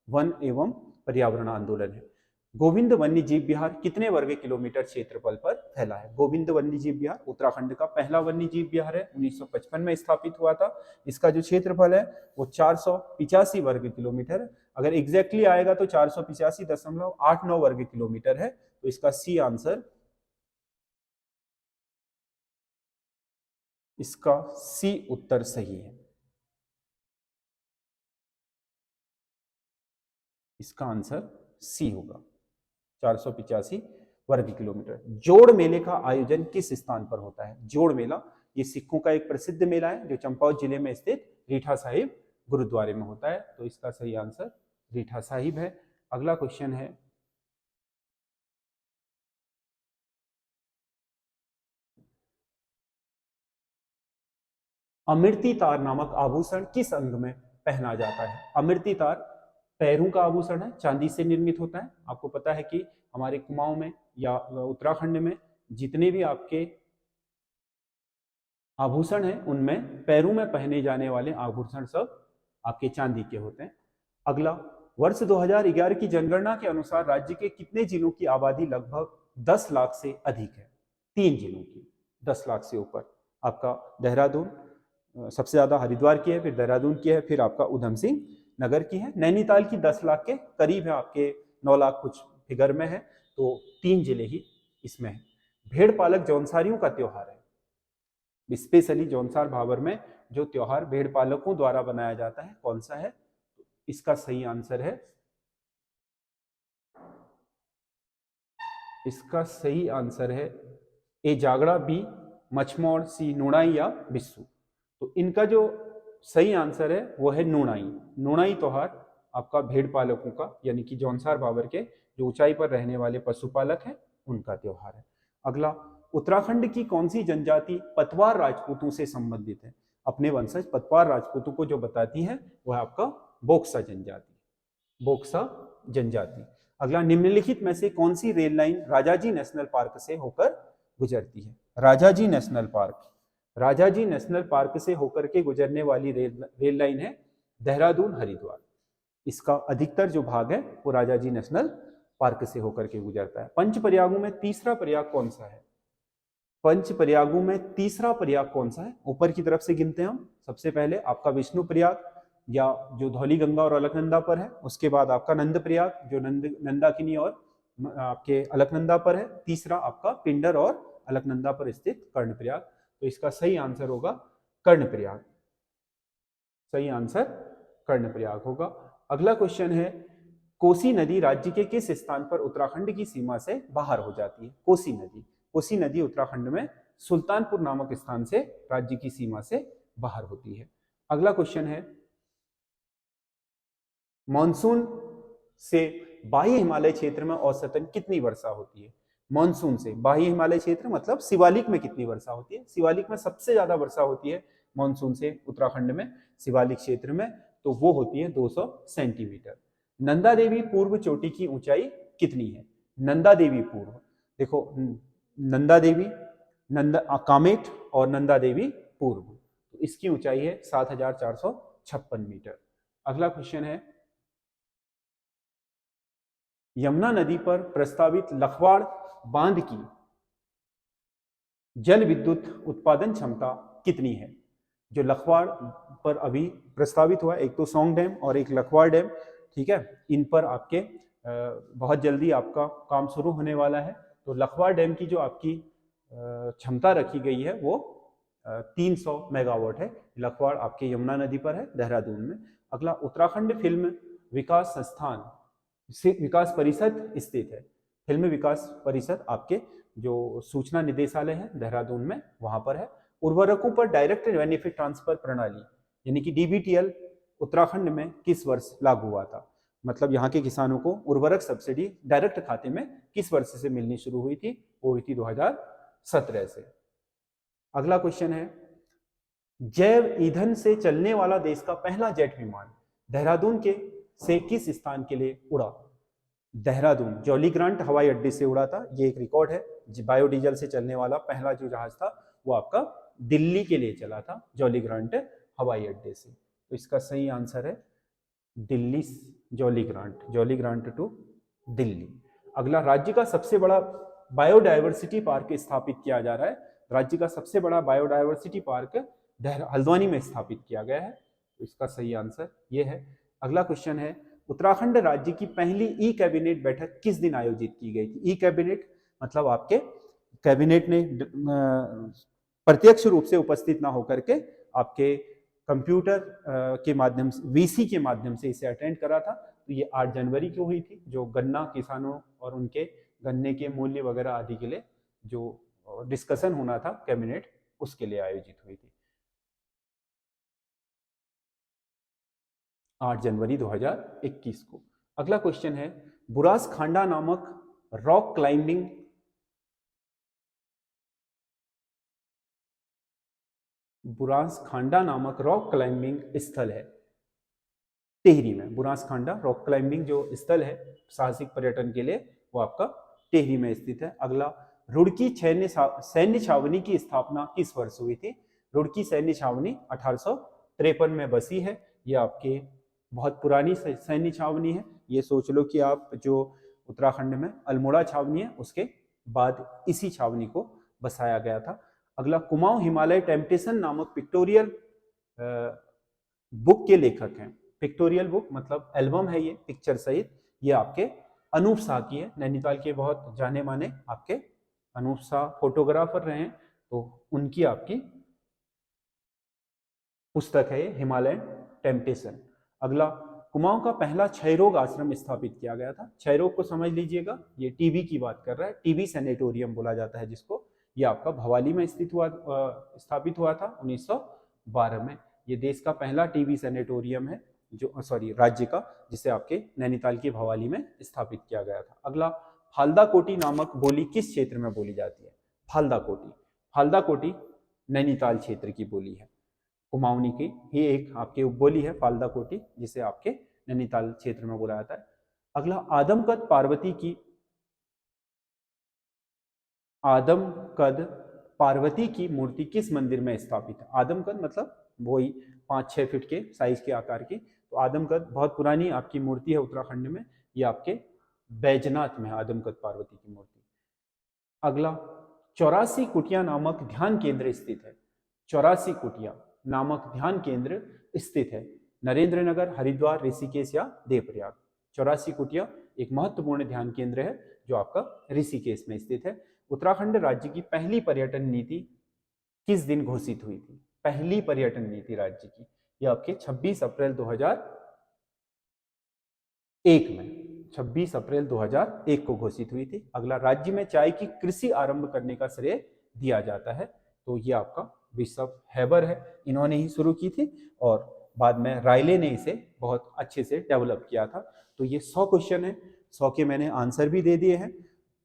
वन एवं पर्यावरण आंदोलन है। गोविंद वन्य जीव विहार कितने वर्ग किलोमीटर क्षेत्रफल पर फैला है? गोविंद वन्य जीव विहार उत्तराखंड का पहला वन्य जीव विहार है, 1955 में स्थापित हुआ था। इसका जो क्षेत्रफल है वो 485 वर्ग किलोमीटर है। अगर एग्जैक्टली आएगा तो 485.89 वर्ग किलोमीटर है। तो इसका सी आंसर, इसका सी उत्तर सही है। इसका आंसर सी होगा, 485 वर्ग किलोमीटर। जोड़ मेले का आयोजन किस स्थान पर होता है? जोड़ मेला ये सिखों का एक प्रसिद्ध मेला है, जो चंपावत जिले में स्थित रीठा साहिब गुरुद्वारे में होता है। तो इसका सही आंसर रीठा साहिब है। अगला क्वेश्चन है, अमृति तार नामक आभूषण किस अंग में पहना जाता है? अमृति तार पैरों का आभूषण है, चांदी से निर्मित होता है। आपको पता है कि हमारे कुमाऊं में या उत्तराखंड में जितने भी आपके आभूषण है उनमें पैरों में पहने जाने वाले आभूषण सब आपके चांदी के होते हैं। अगला, वर्ष 2011 की जनगणना के अनुसार राज्य के कितने जिलों की आबादी लगभग 10 लाख से अधिक है? 3 जिलों की 10 लाख से ऊपर। आपका देहरादून सबसे ज्यादा हरिद्वार की है, फिर देहरादून की है, फिर आपका उधम सिंह नगर की है। नैनीताल की 10 लाख के करीब है, आपके 9 लाख कुछ फिगर में है। तो 3 जिले ही इसमें है। भेड़ पालक जौनसारियों का त्योहार है। स्पेशली जौनसार भाबर में जो त्योहार भेड़ पालकों द्वारा बनाया जाता है कौन सा है? इसका सही आंसर है, इसका सही आंसर है ए जागड़ा, बी मछमौड़, सी नुणाई या बिस्सू। तो इनका जो सही आंसर है वो है नुणाई। नुणाई त्योहार आपका भेड़ पालकों का, यानी कि जौनसार भाबर के जो ऊंचाई पर रहने वाले पशुपालक हैं उनका त्योहार है। अगला, उत्तराखंड की कौन सी जनजाति पतवार राजपूतों से संबंधित है? अपने वंशज पतवार राजपूतों को जो बताती है वह आपका बोक्सा जनजाति, बोक्सा जनजाति। अगला, निम्नलिखित में से कौन सी rail line Rajaji national park से होकर गुजरती है? Rajaji national park, Rajaji national park से होकर के गुजरने वाली रेल लाइन है देहरादून हरिद्वार। इसका अधिकतर जो भाग है वो राजाजी नेशनल पार्क से होकर के गुजरता है। पंच प्रयागों में तीसरा प्रयाग कौन सा है? पंच प्रयागों में तीसरा प्रयाग कौन सा है? ऊपर की तरफ से गिनते हैं हम। सबसे पहले आपका विष्णु प्रयाग या जो धौली गंगा और अलकनंदा पर है, उसके बाद आपका नंद प्रयाग जो नंदाकिनी और आपके अलकनंदा पर है, तीसरा आपका पिंडर और अलकनंदा पर स्थित कर्ण प्रयाग। तो इसका सही आंसर होगा कर्ण प्रयाग, सही आंसर कर्ण प्रयाग होगा। अगला क्वेश्चन है, कोसी नदी राज्य के किस स्थान पर उत्तराखंड की सीमा से बाहर हो जाती है? कोसी नदी, कोसी नदी उत्तराखंड में सुल्तानपुर नामक स्थान से राज्य की सीमा से बाहर होती है। अगला क्वेश्चन है, मॉनसून से बाह्य हिमालय क्षेत्र में औसतन कितनी वर्षा होती है? मॉनसून से बाह्य हिमालय क्षेत्र मतलब शिवालिक में कितनी वर्षा होती है? शिवालिक में सबसे ज्यादा वर्षा होती है मॉनसून से उत्तराखंड में, शिवालिक क्षेत्र में, तो वो होती है 200 सेंटीमीटर। नंदा देवी पूर्व चोटी की ऊंचाई कितनी है? नंदा देवी पूर्व, देखो नंदा देवी, नंदा कामेट और नंदा देवी पूर्व, तो इसकी ऊंचाई है 7456 मीटर। अगला क्वेश्चन है, यमुना नदी पर प्रस्तावित लखवाड़ बांध की जल विद्युत उत्पादन क्षमता कितनी है? जो लखवाड़ पर अभी प्रस्तावित हुआ, एक तो सौंग डैम और एक लखवाड़ डैम, ठीक है, इन पर आपके बहुत जल्दी आपका काम शुरू होने वाला है। तो लखवाड़ डैम की जो आपकी क्षमता रखी गई है वो 300 मेगावाट है। लखवाड़ आपके यमुना नदी पर है देहरादून में। अगला, उत्तराखंड फिल्म विकास संस्थान विकास परिषद स्थित है। फिल्म विकास परिषद आपके जो सूचना निदेशालय है देहरादून में, वहां पर है। उर्वरकों पर डायरेक्ट बेनिफिट ट्रांसफर प्रणाली यानी कि डीबीटीएल उत्तराखंड में किस वर्ष लागू हुआ था? मतलब यहाँ के किसानों को उर्वरक सब्सिडी डायरेक्ट खाते में किस वर्ष से मिलनी शुरू हुई थी? वो हुई थी 2017 से। अगला क्वेश्चन है, जैव ईंधन से चलने वाला देश का पहला जेट विमान देहरादून के से किस स्थान के लिए उड़ा? देहरादून जॉली ग्रांट हवाई अड्डे से उड़ा था, ये एक रिकॉर्ड है। बायोडीजल से चलने वाला पहला जो जहाज था वो आपका दिल्ली के लिए चला था, जॉली ग्रांट हवाई अड्डे से। तो इसका सही आंसर है Delhi, Jolly Grant to Delhi. अगला, राज्य का सबसे बड़ा बायोडायवर्सिटी पार्क स्थापित किया जा रहा है। राज्य का सबसे बड़ा बायोडायवर्सिटी पार्क हल्द्वानी में स्थापित किया गया है। तो इसका सही आंसर ये है। अगला क्वेश्चन है, उत्तराखंड राज्य की पहली ई कैबिनेट बैठक किस दिन आयोजित की गई थी? ई कैबिनेट मतलब आपके कैबिनेट ने प्रत्यक्ष रूप से उपस्थित ना होकर के आपके कंप्यूटर के माध्यम से, वीसी के माध्यम से इसे अटेंड करा था। तो ये 8 जनवरी को हुई थी, जो गन्ना किसानों और उनके गन्ने के मूल्य वगैरह आदि के लिए जो डिस्कशन होना था कैबिनेट, उसके लिए आयोजित हुई थी 8 जनवरी 2021 को। अगला क्वेश्चन है, बुरास खांडा नामक रॉक क्लाइंबिंग स्थल है टिहरी में। बुरास खांडा रॉक क्लाइंबिंग जो स्थल है साहसिक पर्यटन के लिए, वो आपका टिहरी में स्थित है। अगला, रुड़की सैन्य छावनी की स्थापना किस वर्ष हुई थी? रुड़की सैन्य छावनी 1853 में बसी है। ये आपके बहुत पुरानी सैन्य छावनी है। ये सोच लो कि आप जो उत्तराखंड में अल्मोड़ा छावनी है उसके बाद इसी छावनी को बसाया गया था। अगला, कुमाऊं हिमालय टेम्पटेशन नामक पिक्टोरियल बुक के लेखक हैं। पिक्टोरियल बुक मतलब एल्बम है ये पिक्चर सहित। ये आपके अनूप शाह की है। नैनीताल के बहुत जाने माने आपके अनूप शाह फोटोग्राफर रहे हैं, तो उनकी आपकी पुस्तक है ये हिमालयन टेम्पटेशन। अगला, कुमाऊं का पहला क्षय रोग आश्रम स्थापित किया गया था। क्षय रोग को समझ लीजिएगा, ये टीबी की बात कर रहा है, टीबी सैनिटोरियम बोला जाता है जिसको। ये आपका भवाली में स्थापित हुआ था 1912 में। ये देश का पहला टीबी सैनिटोरियम है, जो राज्य का, जिसे आपके नैनीताल की भवाली में स्थापित किया गया था। अगला, फाल्दा कोटी नामक बोली किस क्षेत्र में बोली जाती है? फाल्दा कोटी। फाल्दा कोटी नैनीताल क्षेत्र की बोली है। कुमाऊनी की ही एक आपकी उपबोली है फाल्दा कोटी, जिसे आपके नैनीताल क्षेत्र में बोला जाता है। अगला, आदमकद पार्वती की मूर्ति किस मंदिर में स्थापित है? आदमकद मतलब वही 5-6 फीट के साइज के आकार की। तो आदमकद बहुत पुरानी आपकी मूर्ति है उत्तराखंड में। ये आपके बैजनाथ में है आदमकद पार्वती की मूर्ति। अगला, 84 कुटिया नामक ध्यान केंद्र स्थित है। 84 कुटिया नामक ध्यान केंद्र स्थित है नरेंद्र नगर, हरिद्वार, ऋषिकेश या देवप्रयाग। 84 कुटिया एक महत्वपूर्ण ध्यान केंद्र है जो आपका ऋषिकेश में स्थित है। उत्तराखंड राज्य की पहली पर्यटन नीति किस दिन घोषित हुई थी? पहली पर्यटन नीति राज्य की, यह आपके 26 अप्रैल 2001 में 26 अप्रैल 2001 को घोषित हुई थी। अगला, राज्य में चाय की कृषि आरंभ करने का श्रेय दिया जाता है, तो ये आपका बिशप हैबर है, इन्होंने ही शुरू की थी और बाद में रायले ने इसे बहुत अच्छे से डेवलप किया था। तो ये 100 क्वेश्चन है, 100 के मैंने आंसर भी दे दिए हैं।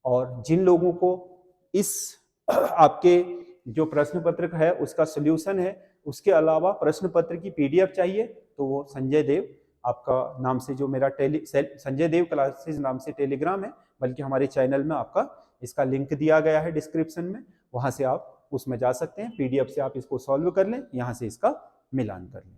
और जिन लोगों को इस आपके जो प्रश्न पत्र है उसका सोल्यूशन है, उसके अलावा प्रश्न पत्र की पीडीएफ चाहिए, तो वो संजय देव आपका नाम से जो मेरा संजय देव क्लासेस नाम से टेलीग्राम है, बल्कि हमारे चैनल में आपका इसका लिंक दिया गया है डिस्क्रिप्शन में, वहां से आप उसमें जा सकते हैं। पीडीएफ से आप इसको सॉल्व कर लें, यहाँ से इसका मिलान कर लें।